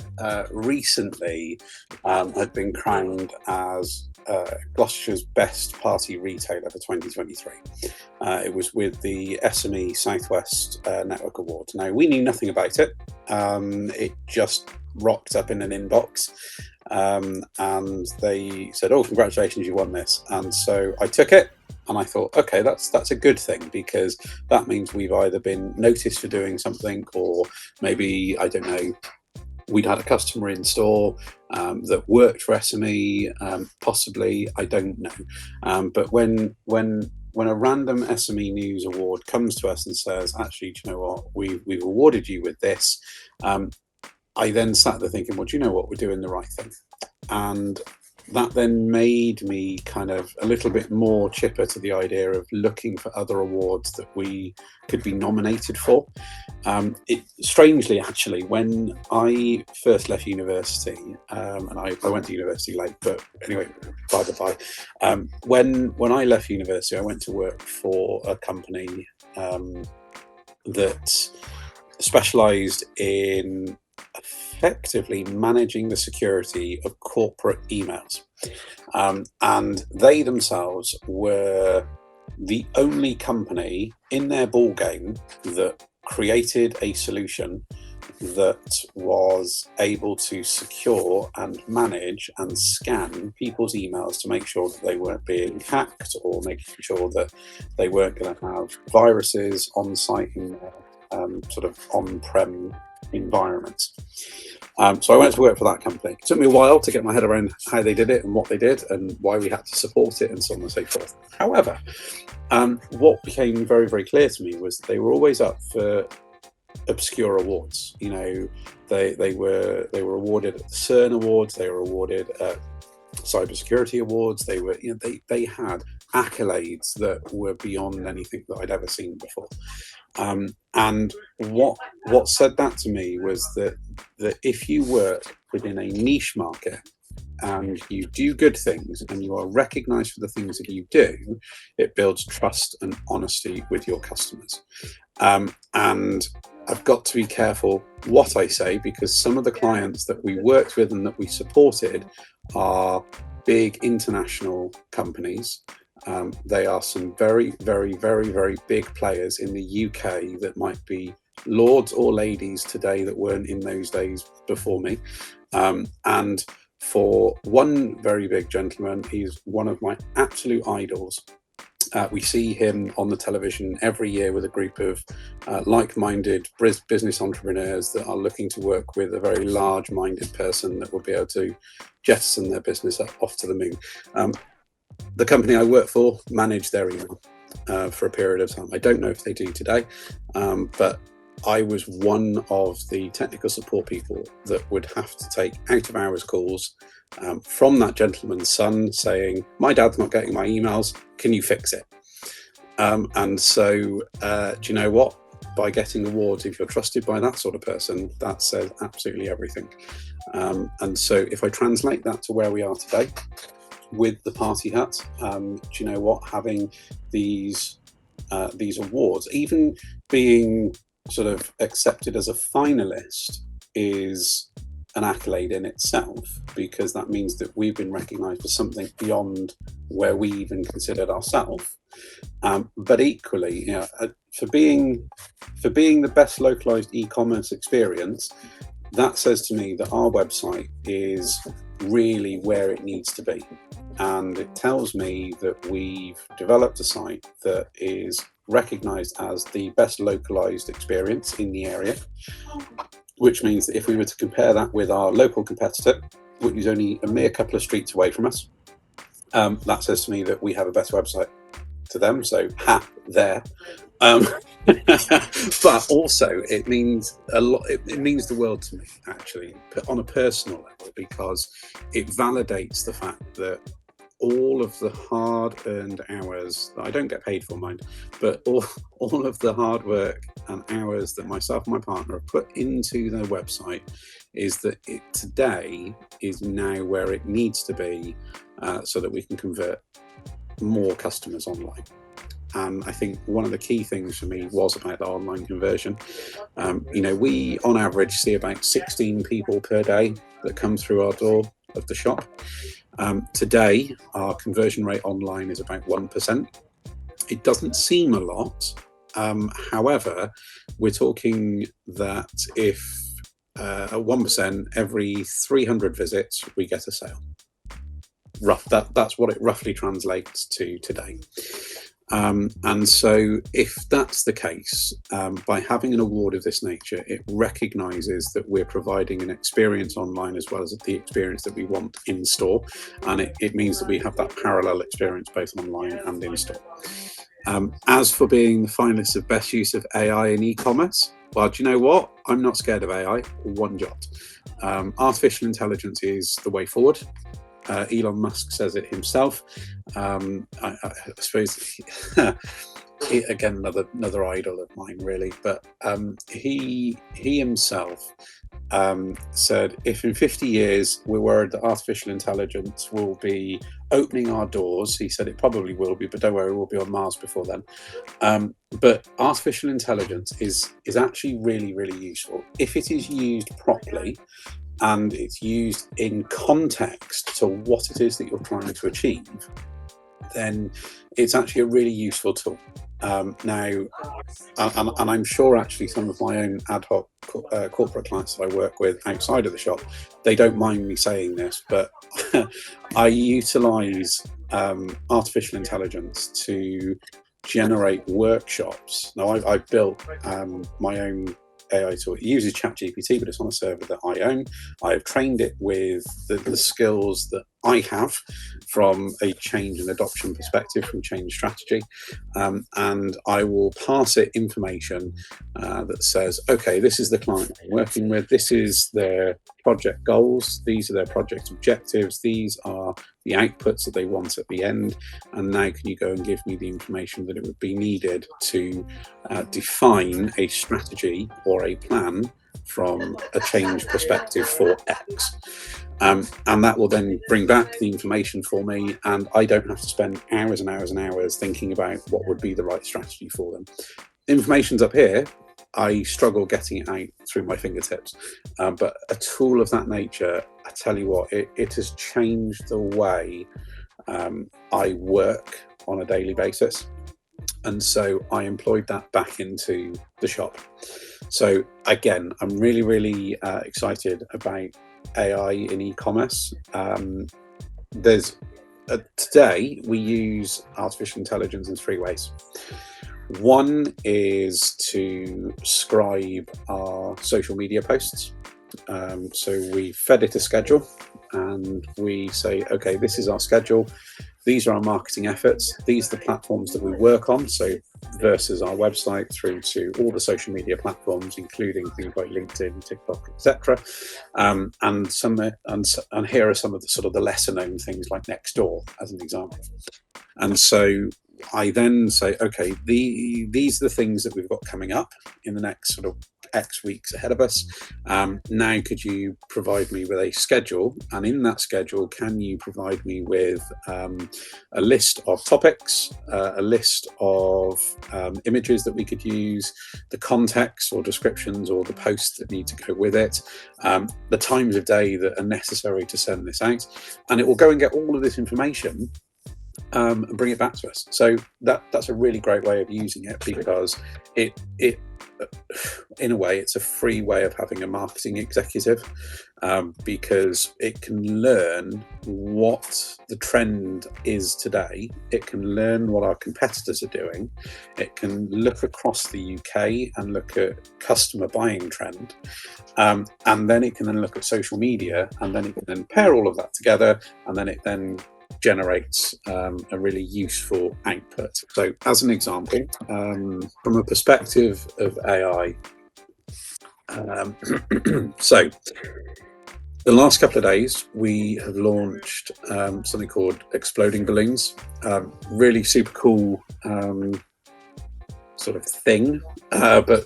recently had been crowned as Gloucestershire's Best Party Retailer for 2023. It was with the SME Southwest Network Award. Now, we knew nothing about it. It just rocked up in an inbox, and they said, "Oh, congratulations, you won this." And so I took it, and I thought, okay, that's a good thing, because that means we've either been noticed for doing something, or maybe, I don't know, we'd had a customer in store that worked for SME, possibly, I don't know. But when a random SME News award comes to us and says, actually, do you know what, we've awarded you with this, I then sat there thinking, well, do you know what, we're doing the right thing. And that then made me kind of a little bit more chipper to the idea of looking for other awards that we could be nominated for. Strangely, actually, when I first left university, and I went to university late, but anyway, by the by, when I left university, I went to work for a company that specialised in effectively managing the security of corporate emails. And they themselves were the only company in their ball game that created a solution that was able to secure and manage and scan people's emails to make sure that they weren't being hacked, or making sure that they weren't going to have viruses on site in their sort of on-prem environments. So I went to work for that company. It took me a while to get my head around how they did it and what they did and why we had to support it and so on and so forth. However, what became very, very clear to me was they were always up for obscure awards. You know, they were awarded at the CERN Awards, they were awarded at cybersecurity awards. They were, you know, they had accolades that were beyond anything that I'd ever seen before. And what said that to me was that if you work within a niche market and you do good things and you are recognized for the things that you do, it builds trust and honesty with your customers. And I've got to be careful what I say, because some of the clients that we worked with and that we supported are big international companies. They are some very, very, very, very big players in the UK that might be lords or ladies today that weren't in those days before me. And for one very big gentleman, he's one of my absolute idols. We see him on the television every year with a group of like-minded business entrepreneurs that are looking to work with a very large-minded person that will be able to jettison their business off to the moon. The company I work for managed their email for a period of time. I don't know if they do today, but I was one of the technical support people that would have to take out of hours calls from that gentleman's son saying, "My dad's not getting my emails, can you fix it?" And so, do you know what? By getting awards, if you're trusted by that sort of person, that says absolutely everything. And so if I translate that to where we are today with the party hat, do you know what? Having these awards, even being sort of accepted as a finalist, is an accolade in itself, because that means that we've been recognised for something beyond where we even considered ourselves. But equally, you know, for being the best localized e-commerce experience, that says to me that our website is really where it needs to be. And it tells me that we've developed a site that is recognised as the best localized experience in the area, which means that if we were to compare that with our local competitor, which is only a mere couple of streets away from us, that says to me that we have a better website to them. So, there. But also it means a lot. It means the world to me, actually, on a personal level, because it validates the fact that all of the hard-earned hours that I don't get paid for, mind, but all of the hard work and hours that myself and my partner have put into the website is that it today is now where it needs to be, so that we can convert more customers online. And I think one of the key things for me was about the online conversion. You know, we on average see about 16 people per day that come through our door of the shop. Today, our conversion rate online is about 1%. It doesn't seem a lot. However, we're talking that if at 1%, every 300 visits, we get a sale. That's what it roughly translates to today. And so if that's the case, by having an award of this nature, it recognises that we're providing an experience online as well as the experience that we want in store. And it means that we have that parallel experience both online and in store. As for being the finalist of best use of AI in e-commerce, well, do you know what? I'm not scared of AI one jot. Artificial intelligence is the way forward. Elon Musk says it himself. I suppose, again, another idol of mine, really. But he himself said, if in 50 years we're worried that artificial intelligence will be opening our doors, he said it probably will be, but don't worry, we'll be on Mars before then. But artificial intelligence is actually really, really useful if it is used properly. And it's used in context to what it is that you're trying to achieve, then it's actually a really useful tool. Now, and I'm sure actually some of my own ad hoc corporate clients that I work with outside of the shop, they don't mind me saying this, but I utilise artificial intelligence to generate workshops. Now, I've built my own AI tool. It uses ChatGPT, but it's on a server that I own. I've trained it with the skills that I have from a change and adoption perspective, from change strategy, and I will pass it information that says, okay, this is the client I'm working with, this is their project goals, these are their project objectives, these are the outputs that they want at the end, and now can you go and give me the information that it would be needed to define a strategy or a plan from a change perspective for X. And that will then bring back the information for me, and I don't have to spend hours and hours and hours thinking about what would be the right strategy for them. Information's up here. I struggle getting it out through my fingertips. But a tool of that nature, I tell you what, it has changed the way I work on a daily basis. And so I employed that back into the shop. So again, I'm really, really excited about AI in e-commerce. Today we use artificial intelligence in 3 ways. One is to scribe our social media posts. So we fed it a schedule and we say, okay, this is our schedule. These are our marketing efforts. These are the platforms that we work on. So versus our website through to all the social media platforms, including things like LinkedIn, TikTok, etc. And here are some of the sort of the lesser known things like Nextdoor, as an example. And so I then say, okay, these are the things that we've got coming up in the next sort of X weeks ahead of us. Now, could you provide me with a schedule? And in that schedule, can you provide me with a list of topics, a list of images that we could use, the context or descriptions or the posts that need to go with it, the times of day that are necessary to send this out. And it will go and get all of this information and bring it back to us. So that's a really great way of using it, because it in a way, it's a free way of having a marketing executive, because it can learn what the trend is today. It can learn what our competitors are doing. It can look across the UK and look at customer buying trend. And then it can then look at social media, and then it can then pair all of that together, and then it then generates a really useful output. So as an example, from a perspective of AI, so the last couple of days we have launched something called Exploding Balloons. Really super cool sort of thing, but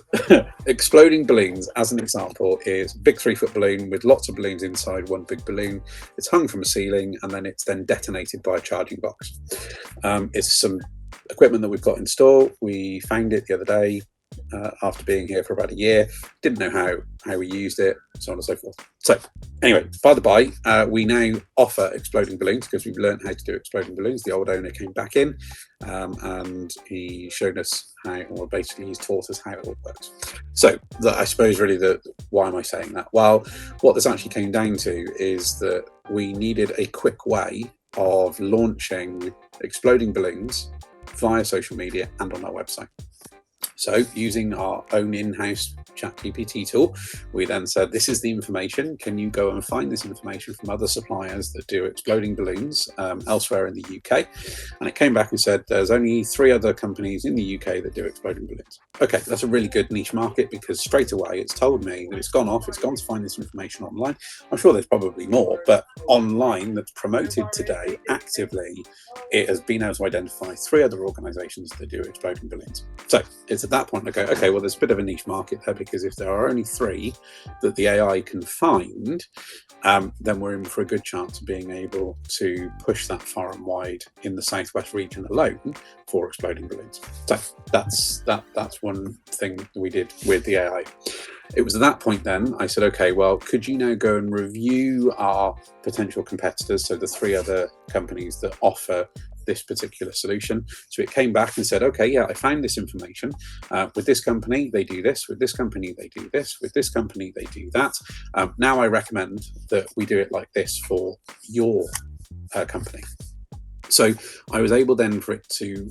Exploding Balloons, as an example, is a big 3-foot balloon with lots of balloons inside one big balloon. It's hung from a ceiling, and then it's then detonated by a charging box. It's some equipment that we've got in store. We found it the other day. after being here for about a year. Didn't know how we used it, so on and so forth. So anyway, by the by, we now offer exploding balloons because we've learned how to do exploding balloons. The old owner came back in and he showed us how, or basically he's taught us how it all works. So I suppose really why am I saying that? Well, what this actually came down to is that we needed a quick way of launching exploding balloons via social media and on our website. So using our own in-house ChatGPT tool, we then said, this is the information. Can you go and find this information from other suppliers that do exploding balloons elsewhere in the UK? And it came back and said, there's only 3 other companies in the UK that do exploding balloons. Okay, that's a really good niche market because straight away it's told me that it's gone to find this information online. I'm sure there's probably more, but online that's promoted today actively, it has been able to identify 3 other organisations that do exploding balloons. So it's at that point I go, okay, well, there's a bit of a niche market there because if there are only 3 that the AI can find, then we're in for a good chance of being able to push that far and wide in the southwest region alone for exploding balloons. So that's one thing we did with the AI. It was at that point then I said, okay, well, could you now go and review our potential competitors, so the 3 other companies that offer this particular solution? So it came back and said, okay, yeah, I found this information. With this company, they do this. With this company, they do this. With this company, they do that. Now I recommend that we do it like this for your company. So I was able then for it to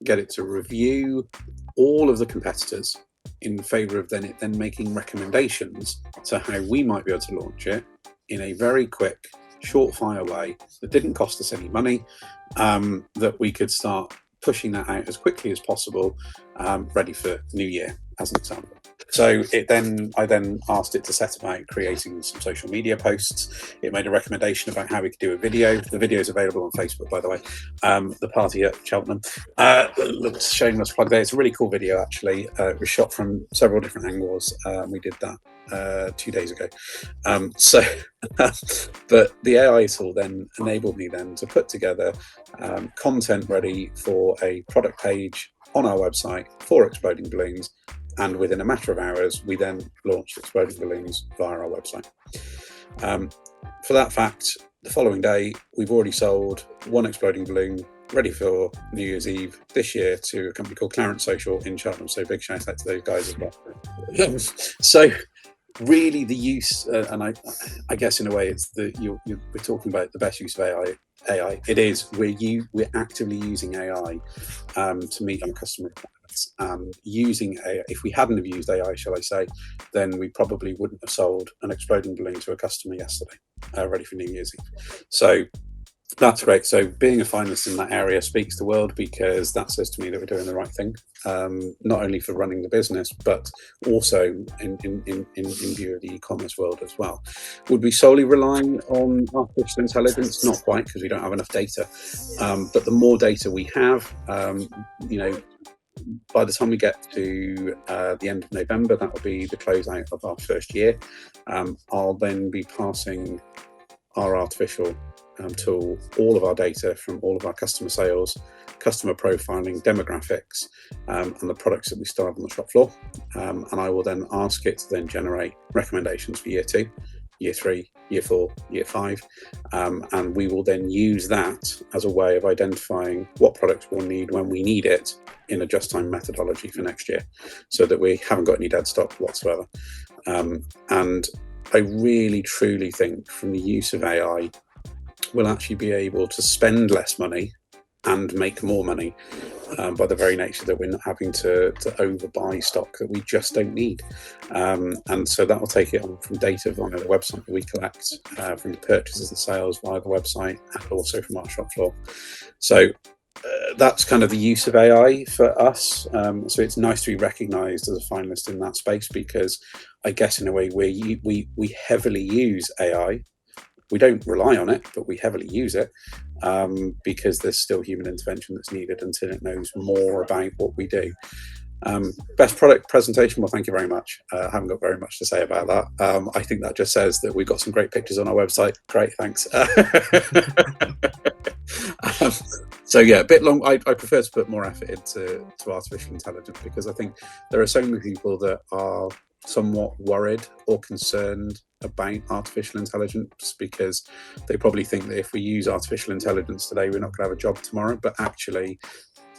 get it to review all of the competitors in favour of then making recommendations to how we might be able to launch it in a very quick, short fire way that didn't cost us any money, that we could start pushing that out as quickly as possible, ready for New Year, as an example. So I then asked it to set about creating some social media posts. It made a recommendation about how we could do a video. The video is available on Facebook, by the way. The party at Cheltenham. Looks shameless plug there. It's a really cool video, actually. It was shot from several different angles. We did that 2 days ago. But the AI tool then enabled me then to put together content ready for a product page on our website for exploding balloons. And within a matter of hours, we then launched exploding balloons via our website. For that fact, the following day, we've already sold 1 exploding balloon ready for New Year's Eve this year to a company called Clarence Social in Cheltenham. So big shout out to those guys as well. So really the use, and I guess in a way it's we're talking about the best use of AI. It is, we're actively using AI to meet our customer requirements. Using AI, if we hadn't have used AI, shall I say, then we probably wouldn't have sold an exploding balloon to a customer yesterday, ready for New Year's Eve. So that's great. So being a finalist in that area speaks the world, because that says to me that we're doing the right thing, not only for running the business, but also in view of the e-commerce world as well. Would we solely rely on artificial intelligence? Not quite, because we don't have enough data. But the more data we have, by the time we get to the end of November, that will be the closeout of our first year. I'll then be passing our artificial tool all of our data from all of our customer sales, customer profiling, demographics, and the products that we still have on the shop floor. And I will then ask it to then generate recommendations for year 2, year 3, year 4, year 5. And we will then use that as a way of identifying what products we'll need when we need it in a just-time methodology for next year, so that we haven't got any dead stock whatsoever. And I really, truly think from the use of AI, we'll actually be able to spend less money and make more money by the very nature that we're not having to overbuy stock that we just don't need. And so that will take it on from data via the website that we collect, from the purchases and sales via the website, and also from our shop floor. So that's kind of the use of AI for us. So it's nice to be recognised as a finalist in that space, because I guess in a way we heavily use AI. We don't rely on it, but we heavily use it, because there's still human intervention that's needed until it knows more about what we do. Best product presentation. Well, thank you very much. I haven't got very much to say about that. I think that just says that we've got some great pictures on our website. Great, thanks. So yeah, a bit long. I prefer to put more effort into artificial intelligence, because I think there are so many people that are somewhat worried or concerned about artificial intelligence, because they probably think that if we use artificial intelligence today, we're not going to have a job tomorrow. But actually,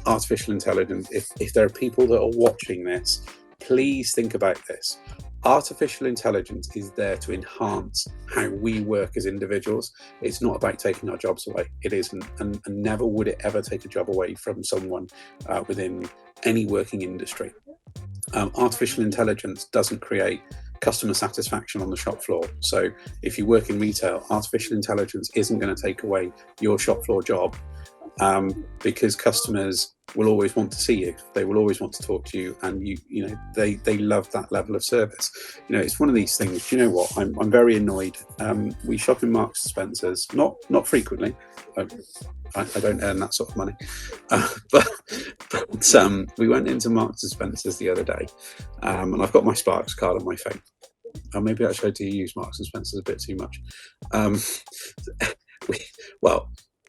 artificial intelligence, if there are people that are watching this, please think about this. Artificial intelligence is there to enhance how we work as individuals. It's not about taking our jobs away. It isn't, and never would it ever take a job away from someone within any working industry. Artificial intelligence doesn't create customer satisfaction on the shop floor. So if you work in retail, artificial intelligence isn't going to take away your shop floor job, because customers will always want to see you. They will always want to talk to you, and they love that level of service. It's one of these things. You know what? I'm very annoyed. We shop in Marks and Spencer's, not frequently. I don't earn that sort of money, but we went into Marks and Spencer's the other day, and I've got my Sparks card on my phone. Maybe I tried to use Marks and Spencer's a bit too much.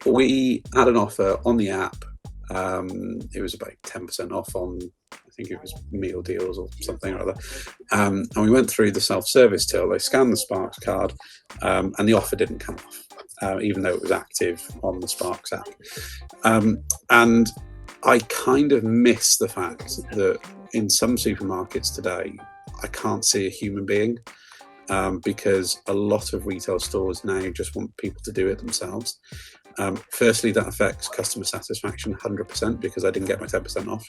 We had an offer on the app. It was about 10% off on, I think it was meal deals or something or other. And we went through the self-service till. They scanned the Sparks card, and the offer didn't come off, even though it was active on the Sparks app. And I kind of miss the fact that in some supermarkets today, I can't see a human being. Because a lot of retail stores now just want people to do it themselves. Firstly, that affects customer satisfaction 100%, because I didn't get my 10% off.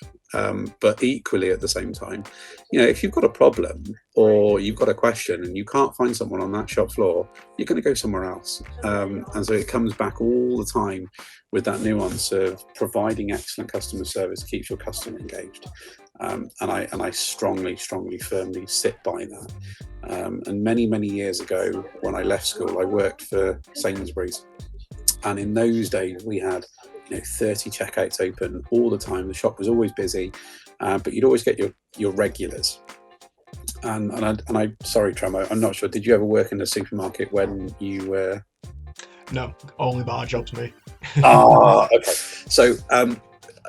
But equally, at the same time, if you've got a problem or you've got a question and you can't find someone on that shop floor, you're going to go somewhere else. And so it comes back all the time with that nuance of providing excellent customer service keeps your customer engaged. And I strongly, firmly sit by that. And many years ago, when I left school, I worked for Sainsbury's. And in those days, we had 30 checkouts open all the time. The shop was always busy, but you'd always get your regulars. And I sorry, Tremo, I'm not sure. Did you ever work in a supermarket when you were? No, only bar jobs, me. Okay. So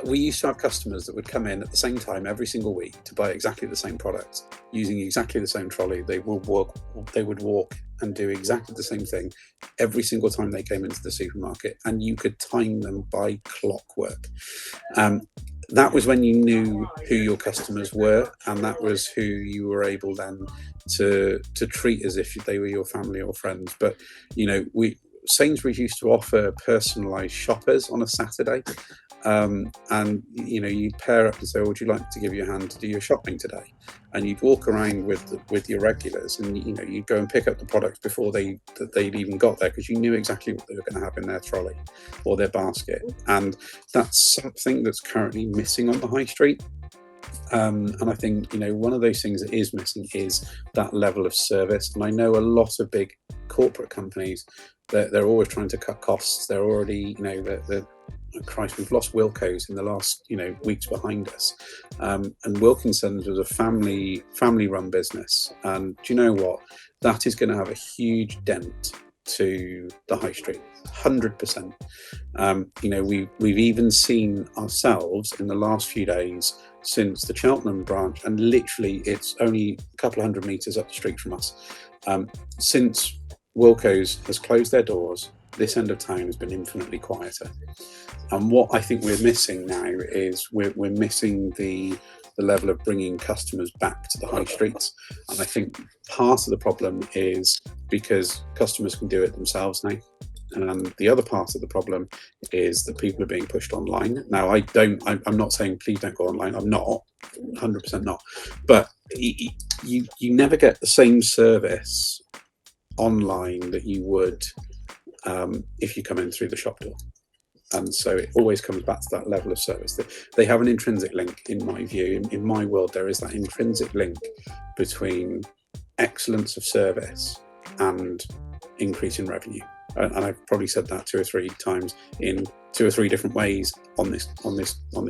we used to have customers that would come in at the same time every single week to buy exactly the same products, using exactly the same trolley. They would walk and do exactly the same thing every single time they came into the supermarket, and you could time them by clockwork. That was when you knew who your customers were, and that was who you were able then to treat as if they were your family or friends. But Sainsbury's used to offer personalised shoppers on a Saturday. And you'd pair up and say, would you like to give you a hand to do your shopping today? And you'd walk around with your regulars, and you'd go and pick up the products before they'd even got there, because you knew exactly what they were going to have in their trolley or their basket. And that's something that's currently missing on the high street. And I think one of those things that is missing is that level of service. And I know a lot of big corporate companies, they're always trying to cut costs. They're already Christ, we've lost Wilko's in the last weeks behind us, and Wilkinson's was a family-run business. And do you know what? That is going to have a huge dent to the high street, 100%. We've even seen ourselves in the last few days since the Cheltenham branch, and literally it's only a couple of hundred meters up the street from us. Since Wilko's has closed their doors, this end of town has been infinitely quieter. And what I think we're missing now is we're missing the level of bringing customers back to the high streets. And I think part of the problem is because customers can do it themselves now. And the other part of the problem is that people are being pushed online. Now, I'm not saying please don't go online. I'm not, 100% not. But you never get the same service online that you would if you come in through the shop door. And so it always comes back to that level of service. They have an intrinsic link, in my view. In my world, there is that intrinsic link between excellence of service and increase in revenue. And I've probably said that 2 or 3 times in 2 or 3 different ways on this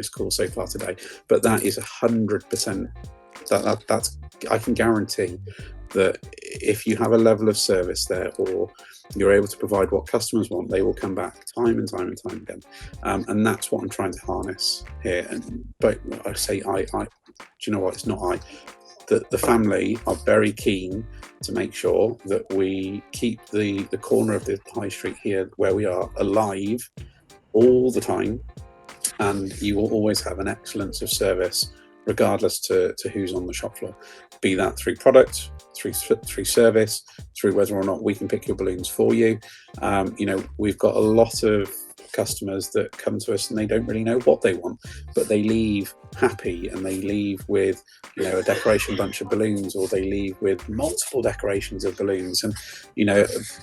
call so far today, but that is 100%. That's I can guarantee that if you have a level of service there, or you're able to provide what customers want, they will come back time and time and time again. And that's what I'm trying to harness here. But I say do you know what? It's not I. The family are very keen to make sure that we keep the corner of the high street here where we are alive all the time, and you will always have an excellence of service regardless to who's on the shop floor, be that through product, through service, through whether or not we can pick your balloons for you. We've got a lot of customers that come to us and they don't really know what they want, but they leave happy, and they leave with a decoration bunch of balloons, or they leave with multiple decorations of balloons. And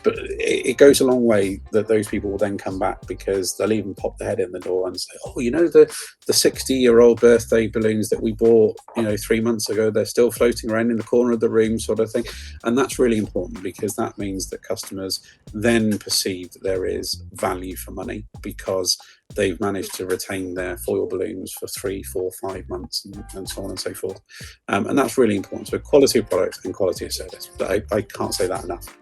but it goes a long way that those people will then come back, because they'll even pop their head in the door and say, oh, the 60-year-old birthday balloons that we bought 3 months ago, they're still floating around in the corner of the room, sort of thing. And that's really important, because that means that customers then perceive that there is value for money, because they've managed to retain their foil balloons for 3, 4, 5 months, and so on and so forth. And that's really important. So quality of product and quality of service. But I can't say that enough.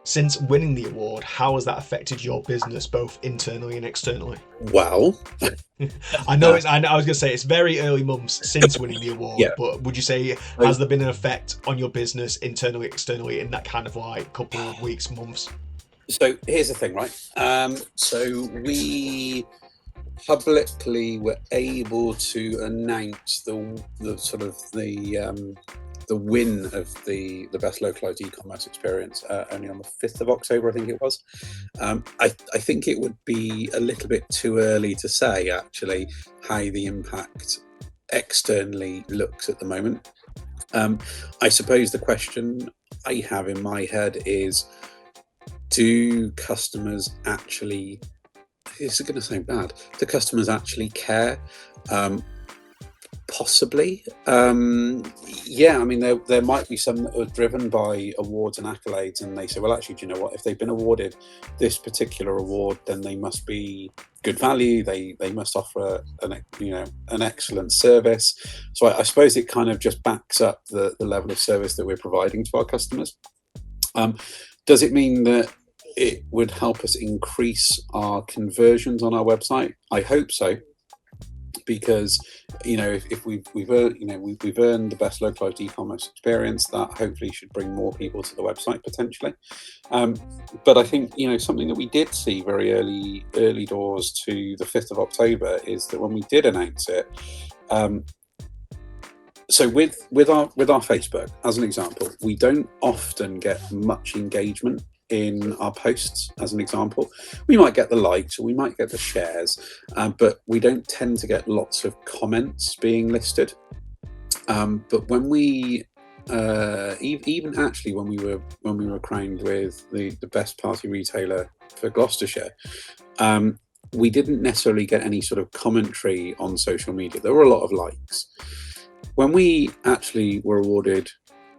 Since winning the award, how has that affected your business, both internally and externally? Well, I was going to say it's very early months since winning the award, yeah. But would you say, has there been an effect on your business internally, externally, in that kind of like couple of weeks, months? So here's the thing, right? So we publicly were able to announce the win of the best localized e-commerce experience only on the 5th of October, I think it was. I think it would be a little bit too early to say actually how the impact externally looks at the moment. I suppose the question I have in my head is, do customers actually, this is going to sound bad, do customers actually care? Possibly. Yeah, I mean, there might be some that are driven by awards and accolades, and they say, well, actually, do you know what? If they've been awarded this particular award, then they must be good value. They must offer an excellent service. So I suppose it kind of just backs up the level of service that we're providing to our customers. Does it mean that it would help us increase our conversions on our website? I hope so, because if we've earned the best localized e-commerce experience, that hopefully should bring more people to the website potentially. But I think something that we did see very early doors to the 5th of October is that when we did announce it, so with our Facebook as an example, we don't often get much engagement in our posts. As an example, we might get the likes or we might get the shares, but we don't tend to get lots of comments being listed. But when we even actually when we were crowned with the best party retailer for Gloucestershire, we didn't necessarily get any sort of commentary on social media. There were a lot of likes. When we actually were awarded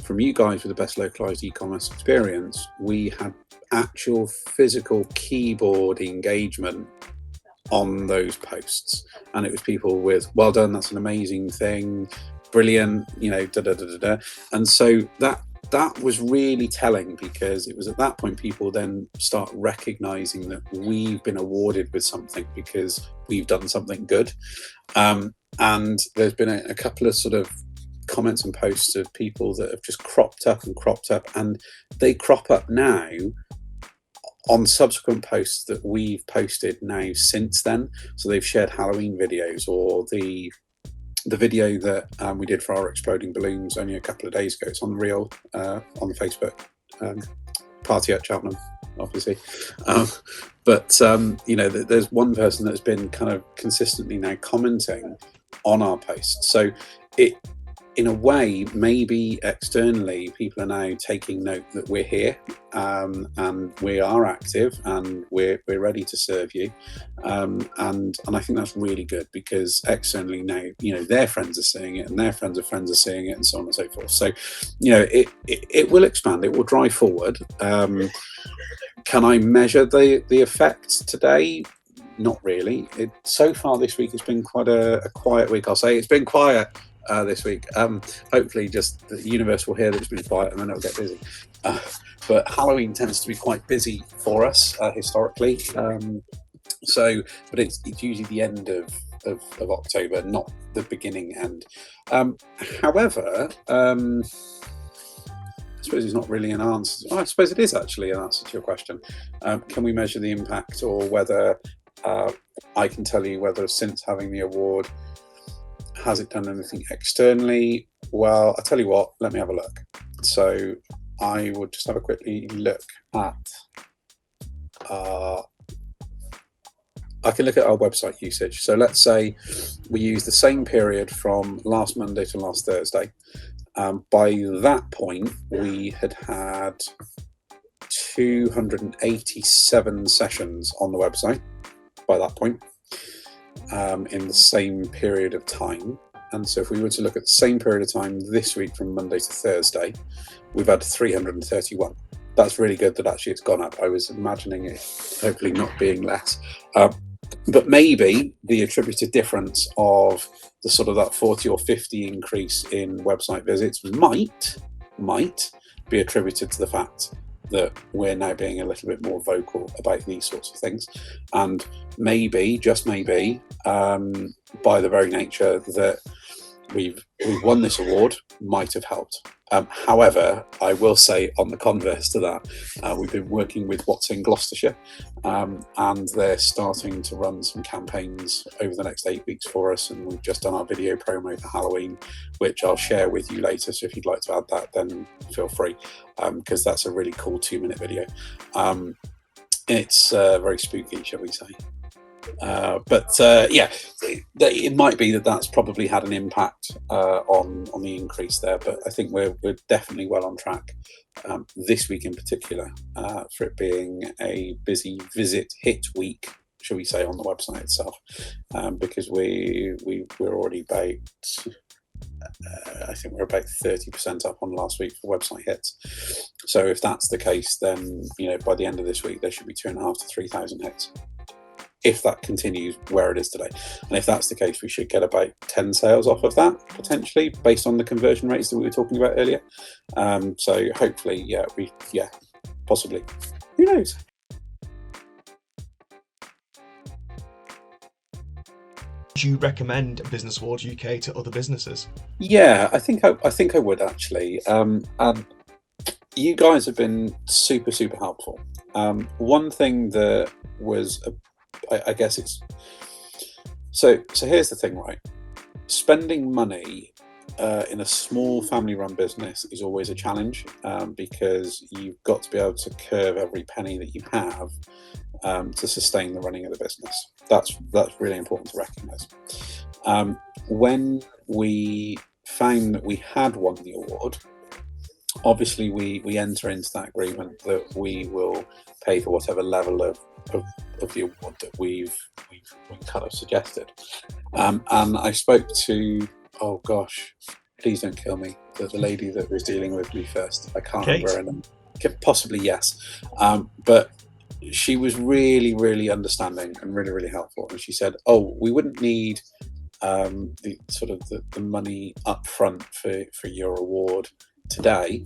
from you guys with the best localized e-commerce experience, we had actual physical keyboard engagement on those posts, and it was people with well done, that's an amazing thing, brilliant, and so that was really telling, because it was at that point people then start recognizing that we've been awarded with something because we've done something good. And there's been a couple of sort of comments and posts of people that have just cropped up, and they crop up now on subsequent posts that we've posted now since then. So they've shared Halloween videos, or the video that we did for our exploding balloons only a couple of days ago. It's on the reel on the Facebook party at Cheltenham, obviously. But there's one person that's been kind of consistently now commenting on our posts. So it, in a way, maybe externally, people are now taking note that we're here, and we are active, and we're ready to serve you, and I think that's really good, because externally now, their friends are seeing it, and their friends of friends are seeing it, and so on and so forth. So, it will expand, it will drive forward. Can I measure the effect today? Not really. So far this week has been quite a quiet week. I'll say it's been quiet this week. Hopefully just the universe will hear that it's been quiet and then it'll get busy. But Halloween tends to be quite busy for us historically. But it's usually the end of October, not the beginning end. However, I suppose it's not really an answer. I suppose it is actually an answer to your question. Can we measure the impact, or whether I can tell you whether since having the award, has it done anything externally? Well, I'll tell you what, let me have a look. So I would just have a quickly look at I can look at our website usage. So let's say we use the same period from last Monday to last Thursday. By that point, we had 287 sessions on the website by that point, in the same period of time. And so if we were to look at the same period of time this week from Monday to Thursday, we've had 331. That's really good that actually it's gone up. I was imagining it hopefully not being less. But maybe the attributed difference of the sort of that 40 or 50 increase in website visits might be attributed to the fact that we're now being a little bit more vocal about these sorts of things. And maybe, just maybe, by the very nature that we've won this award, might have helped. However, I will say on the converse to that, we've been working with What's in Gloucestershire, and they're starting to run some campaigns over the next 8 weeks for us, and we've just done our video promo for Halloween, which I'll share with you later. So if you'd like to add that, then feel free, because that's a really cool 2-minute video. It's very spooky, shall we say. Yeah, it might be that that's probably had an impact on the increase there, but I think we're definitely well on track this week in particular, for it being a busy visit hit week, shall we say, on the website itself, because we're already about I think we're about 30% up on last week for website hits. So if that's the case, then by the end of this week there should be 2,500 to 3,000 hits, if that continues where it is today. And if that's the case, we should get about 10 sales off of that, potentially, based on the conversion rates that we were talking about earlier. So hopefully, possibly. Who knows? Would you recommend Business Awards UK to other businesses? Yeah, I think I would actually. And you guys have been super, super helpful. One thing that was I guess it's so here's the thing, right? Spending money in a small family-run business is always a challenge, because you've got to be able to curve every penny that you have to sustain the running of the business. That's really important to recognise. When we found that we had won the award, obviously we enter into that agreement that we will pay for whatever level of the award that we've kind of suggested. And I spoke to, oh gosh, please don't kill me, the lady that was dealing with me first. I can't remember her name. Possibly, yes. But she was really, really understanding and really, really helpful. And she said, oh, we wouldn't need the money up front for your award today,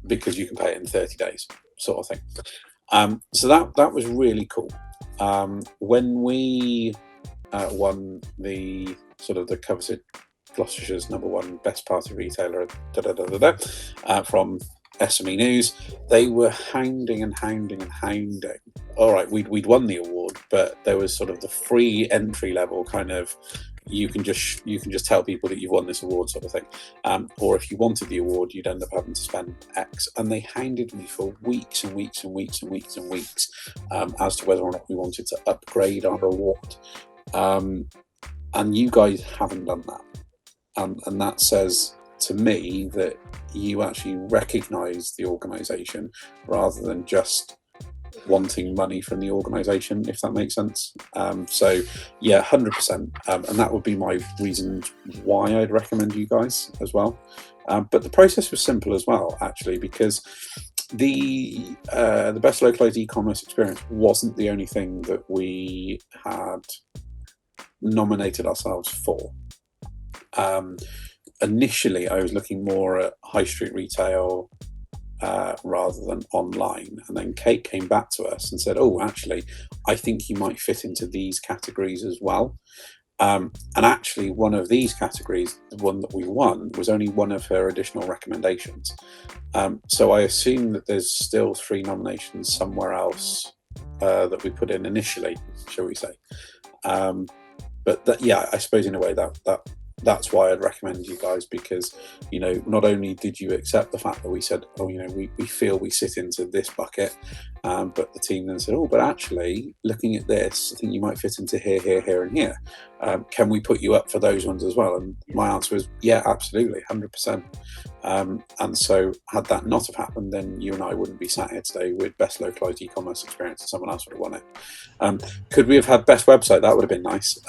because you can pay it in 30 days, sort of thing. So that was really cool. When we won the the coveted Gloucestershire's #1 best party retailer from SME News, they were hounding. All right, we'd won the award, but there was sort of the free entry level kind of, you can just tell people that you've won this award sort of thing, or if you wanted the award, you'd end up having to spend X. And they hounded me for weeks and weeks as to whether or not we wanted to upgrade our award, and you guys haven't done that, and that says to me that you actually recognise the organisation rather than just wanting money from the organisation, if that makes sense. So yeah, 100%, and that would be my reason why I'd recommend you guys as well. But the process was simple as well, actually, because The best localized e-commerce experience wasn't the only thing that we had nominated ourselves for. Initially, I was looking more at high street retail rather than online, and then Kate came back to us and said, "Oh, actually, I think you might fit into these categories as well." And actually, one of these categories, the one that we won, was only one of her additional recommendations. So I assume that there's still 3 nominations somewhere else that we put in initially, shall we say. But that, yeah, I suppose in a way that's why I'd recommend you guys, because, you know, not only did you accept the fact that we said, oh, you know, we feel we sit into this bucket, but the team then said, oh, but actually, looking at this, I think you might fit into here, here, here, and here. Can we put you up for those ones as well? And my answer was, yeah, absolutely, 100%. And so had that not have happened, then you and I wouldn't be sat here today with best localized e-commerce experience, and someone else would have won it. Could we have had best website? That would have been nice.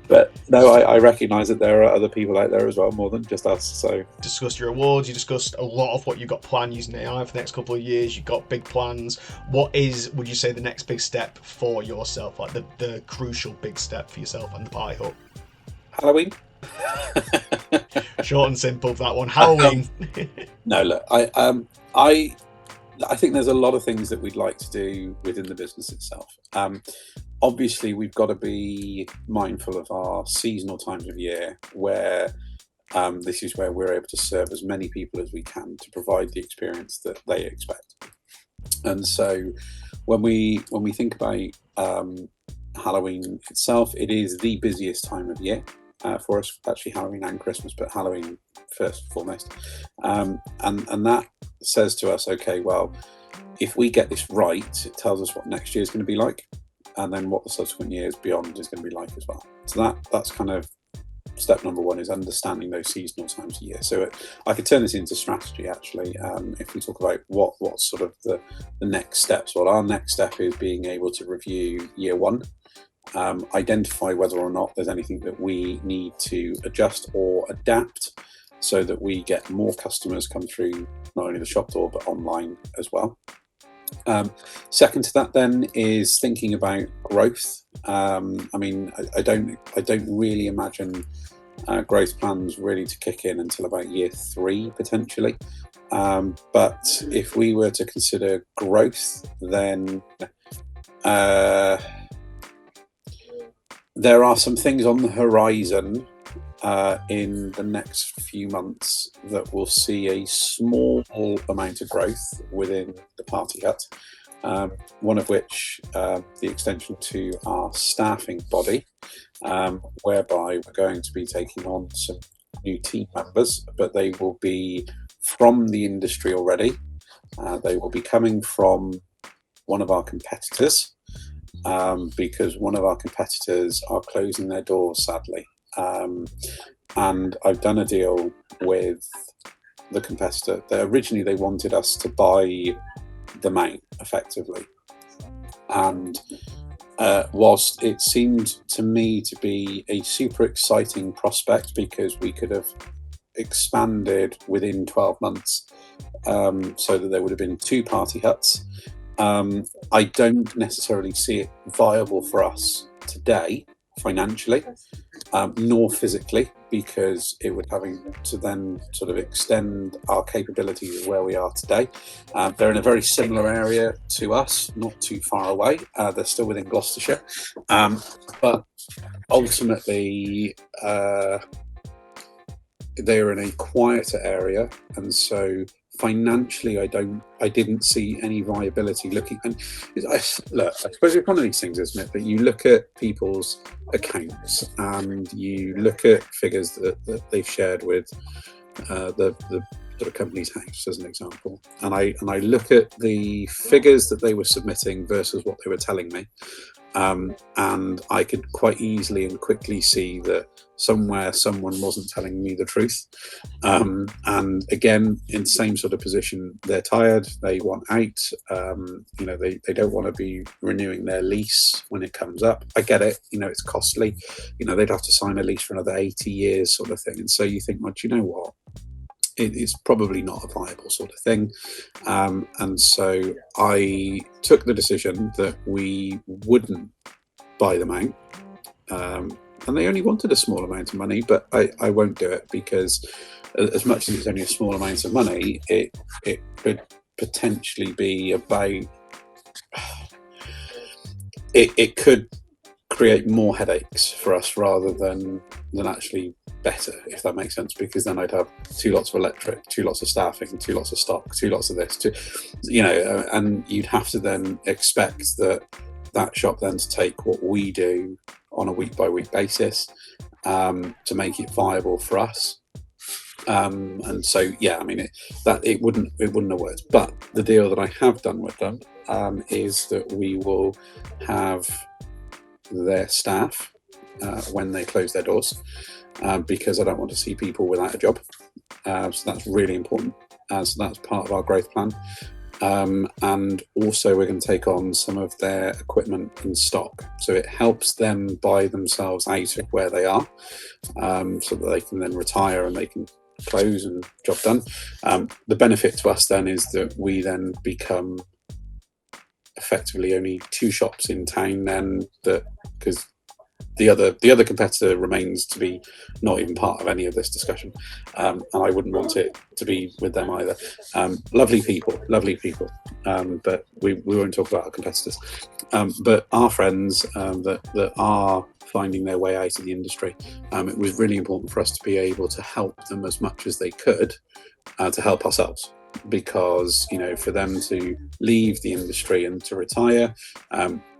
But no, I recognise that there are other people out there as well, more than just us. So discussed your awards, you discussed a lot of what you've got planned using AI for the next couple of years. You've got big plans. What is, would you say, the next big step for yourself, like the crucial big step for yourself and the Party Hut? Halloween. Short and simple for that one. Halloween. No, look, I think there's a lot of things that we'd like to do within the business itself. Obviously, we've got to be mindful of our seasonal times of year, where this is where we're able to serve as many people as we can to provide the experience that they expect. And so when we think about Halloween itself, it is the busiest time of year for us, actually Halloween and Christmas, but Halloween first and foremost. And that says to us, okay, well, if we get this right, it tells us what next year is going to be like, and then what the subsequent years beyond is going to be like as well. So that's kind of step number one, is understanding those seasonal times of year. So I could turn this into strategy, actually, if we talk about what's sort of the next steps. Well, our next step is being able to review year one, identify whether or not there's anything that we need to adjust or adapt so that we get more customers come through not only the shop door but online as well. Second to that then is thinking about growth. I mean, I don't really imagine growth plans really to kick in until about year 3 potentially. But if we were to consider growth, then there are some things on the horizon in the next few months that will see a small amount of growth within the Party Hut, one of which the extension to our staffing body, whereby we're going to be taking on some new team members, but they will be from the industry already. They will be coming from one of our competitors, because one of our competitors are closing their doors, sadly. And I've done a deal with the competitor that originally they wanted us to buy them out effectively. And whilst it seemed to me to be a super exciting prospect, because we could have expanded within 12 months so that there would have been 2 Party Huts, I don't necessarily see it viable for us today financially, nor physically, because it would having to then sort of extend our capabilities of where we are today. They're in a very similar area to us, not too far away. They're still within Gloucestershire, but ultimately they're in a quieter area, and so financially I didn't see any viability looking. And I suppose it's one of these things, isn't it, that you look at people's accounts and you look at figures that they've shared with the sort of company's house as an example, and I look at the figures that they were submitting versus what they were telling me, and I could quite easily and quickly see that somewhere someone wasn't telling me the truth. And again, in the same sort of position, they're tired, they want out, they don't want to be renewing their lease when it comes up. I get it, it's costly, they'd have to sign a lease for another 80 years sort of thing. And so you think, well, do you know what? it's probably not a viable sort of thing. And so I took the decision that we wouldn't buy them out. And they only wanted a small amount of money, but I won't do it, because as much as it's only a small amount of money, it could potentially be about, it could create more headaches for us rather than actually better, if that makes sense, because then I'd have 2 lots of electric, 2 lots of staffing, 2 lots of stock, 2 lots of this, and you'd have to then expect that shop then to take what we do on a week by week basis to make it viable for us. And so, yeah, I mean, it wouldn't have worked. But the deal that I have done with them is that we will have their staff when they close their doors, because I don't want to see people without a job. So that's really important. So that's part of our growth plan. And also we're going to take on some of their equipment and stock, so it helps them buy themselves out of where they are, so that they can then retire and they can close and job done. The benefit to us then is that we then become effectively only 2 shops in town then, because the other competitor remains to be not even part of any of this discussion, and I wouldn't want it to be with them either. Lovely people, but we won't talk about our competitors. But our friends that are finding their way out of the industry, it was really important for us to be able to help them as much as they could to help ourselves, because for them to leave the industry and to retire,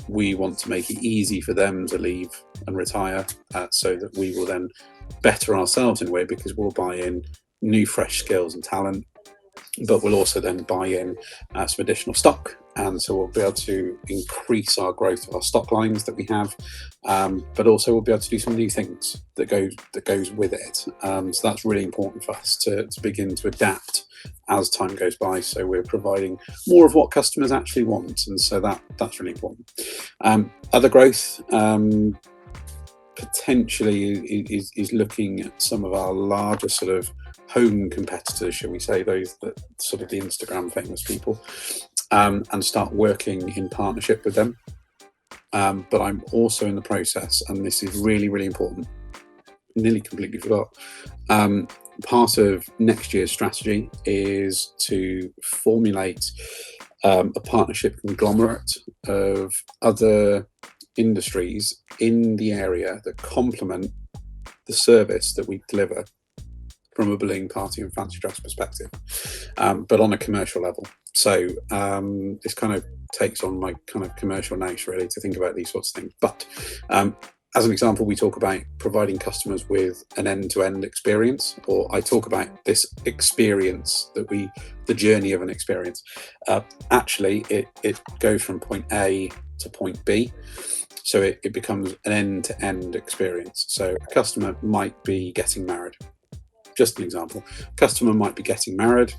we want to make it easy for them to leave and retire, so that we will then better ourselves in a way, because we'll buy in new fresh skills and talent, but we'll also then buy in some additional stock, and so we'll be able to increase our growth of our stock lines that we have, but also we'll be able to do some new things that goes with it. So that's really important for us to begin to adapt as time goes by, so we're providing more of what customers actually want, and so that's really important. Other growth potentially is looking at some of our larger sort of home competitors, shall we say, those that sort of the Instagram famous people, and start working in partnership with them. But I'm also in the process, and this is really, really important, nearly completely forgot. Part of next year's strategy is to formulate a partnership conglomerate of other industries in the area that complement the service that we deliver from a balloon, party and fancy dress perspective, but on a commercial level. So this kind of takes on my kind of commercial niche, really, to think about these sorts of things. But as an example, we talk about providing customers with an end-to-end experience, or I talk about this experience the journey of an experience. Actually, it goes from point A to point B. So it becomes an end-to-end experience. So a customer might be getting married. Just an example. Customer might be getting married.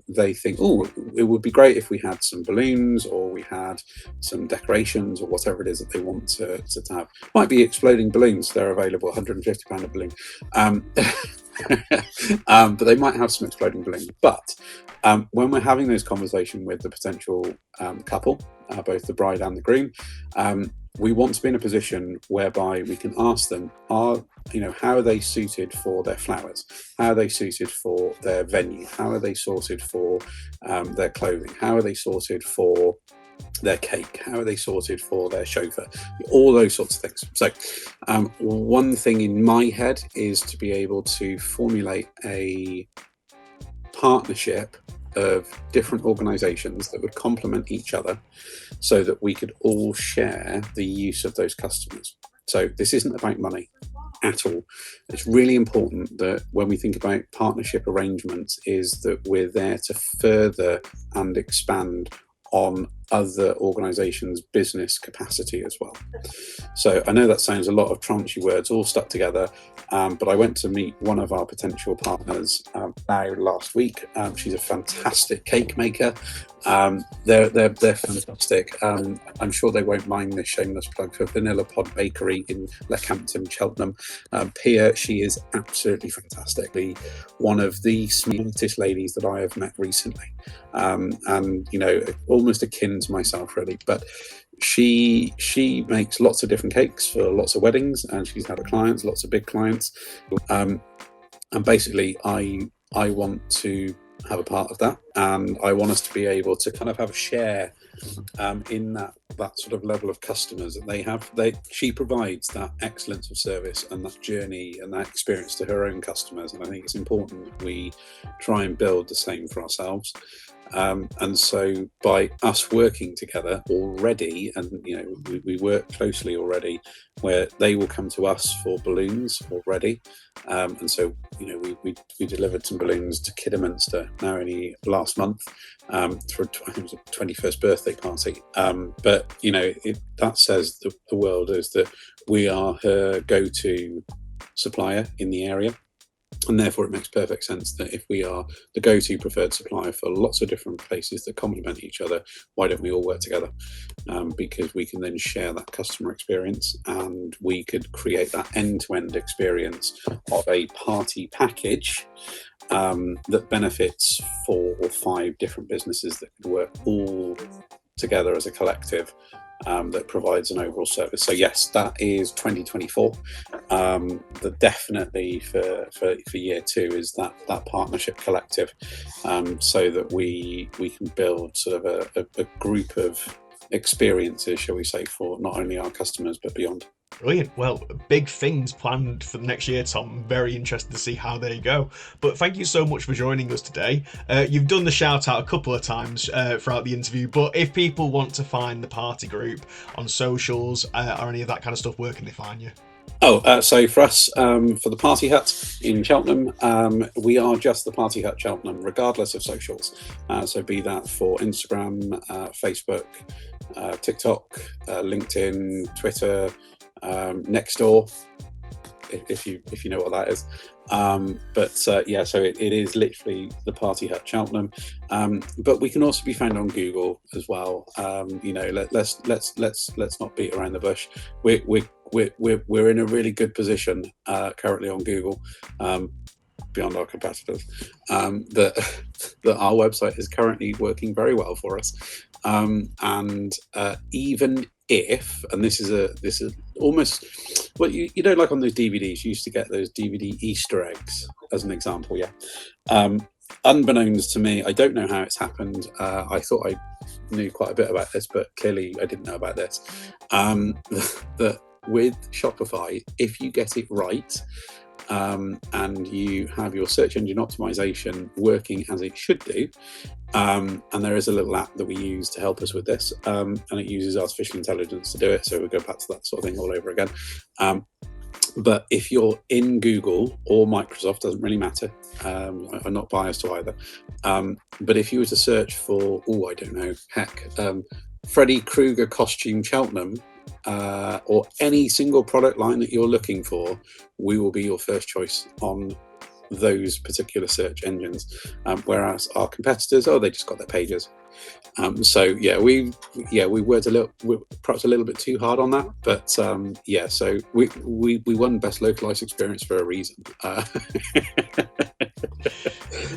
They think, oh, it would be great if we had some balloons, or we had some decorations, or whatever it is that they want to have. Might be exploding balloons. They're available, £150 a balloon. But they might have some exploding balloons. But when we're having this conversation with the potential couple, both the bride and the groom, we want to be in a position whereby we can ask them, how are they suited for their flowers? How are they suited for their venue? How are they sorted for their clothing? How are they sorted for their cake? How are they sorted for their chauffeur? All those sorts of things. So one thing in my head is to be able to formulate a partnership of different organizations that would complement each other, so that we could all share the use of those customers. So this isn't about money at all. It's really important that when we think about partnership arrangements, is that we're there to further and expand on other organisations' business capacity as well. So I know that sounds a lot of traunchy words all stuck together, but I went to meet one of our potential partners now last week. She's a fantastic cake maker. They're fantastic. I'm sure they won't mind this shameless plug for Vanilla Pod Bakery in Leckhampton, Cheltenham. Pia, she is absolutely fantastically one of the smartest ladies that I have met recently, and you know, almost akin to myself really. But she makes lots of different cakes for lots of weddings, and she's had clients, lots of big clients, and basically I want to have a part of that, and I want us to be able to kind of have a share in that sort of level of customers that they have. She provides that excellence of service and that journey and that experience to her own customers, and I think it's important that we try and build the same for ourselves. And so by us working together already, and you know, we work closely already, where they will come to us for balloons already, and so you know, we delivered some balloons to Kidderminster now only last month for I think it was a 21st birthday party. But you know, that says the world is that we are her go-to supplier in the area. And therefore it makes perfect sense that if we are the go-to preferred supplier for lots of different places that complement each other, why don't we all work together? Because we can then share that customer experience, and we could create that end-to-end experience of a party package that benefits 4 or 5 different businesses that could work all together as a collective, that provides an overall service. So yes, that is 2024. The definitely for year 2 is that partnership collective, so that we can build sort of a group of experiences, shall we say, for not only our customers but beyond. Brilliant. Well, big things planned for the next year, Tom. I'm very interested to see how they go. But thank you so much for joining us today. You've done the shout out a couple of times throughout the interview, but if people want to find the party group on socials or any of that kind of stuff, where can they find you? So for us, for the Party Hut in Cheltenham, we are just the Party Hut Cheltenham, regardless of socials. So be that for Instagram, Facebook, TikTok, LinkedIn, Twitter, Nextdoor, if you know what that is. Yeah, so it is literally the Party Hut Cheltenham. But we can also be found on Google as well. You know, let's not beat around the bush. We're in a really good position currently on Google, beyond our competitors. That our website is currently working very well for us. And even if, and this is almost, well, you know, like on those DVDs, you used to get those DVD Easter eggs as an example. Yeah. Unbeknownst to me, I don't know how it's happened. I thought I knew quite a bit about this, but clearly I didn't know about this. That with Shopify, if you get it right, and you have your search engine optimization working as it should do, and there is a little app that we use to help us with this, and it uses artificial intelligence to do it, so we'll go back to that sort of thing all over again. But if you're in Google or Microsoft, doesn't really matter, I'm not biased to either, but if you were to search for, I don't know, heck, Freddy Krueger costume Cheltenham, or any single product line that you're looking for, we will be your first choice on those particular search engines, whereas our competitors, they just got their pages. So yeah, we worked perhaps a little bit too hard on that, but yeah, so we won best localized experience for a reason.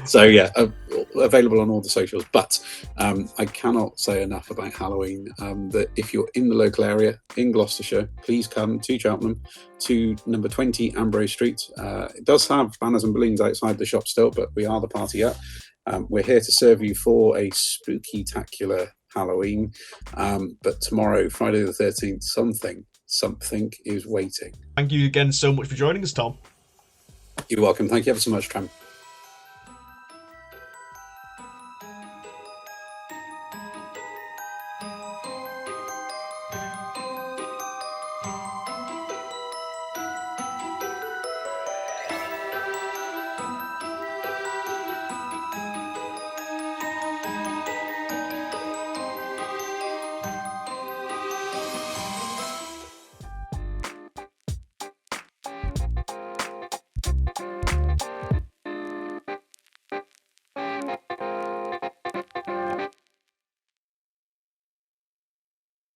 So yeah, available on all the socials. But I cannot say enough about Halloween, that if you're in the local area in Gloucestershire, please come to Cheltenham, to number 20 Ambrose Street. It does have banners and balloons outside the shop still, but we are the Party Hut. We're here to serve you for a spooky-tacular Halloween, but tomorrow, Friday the 13th, something is waiting. Thank you again so much for joining us, Tom. You're welcome. Thank you ever so much, Tram.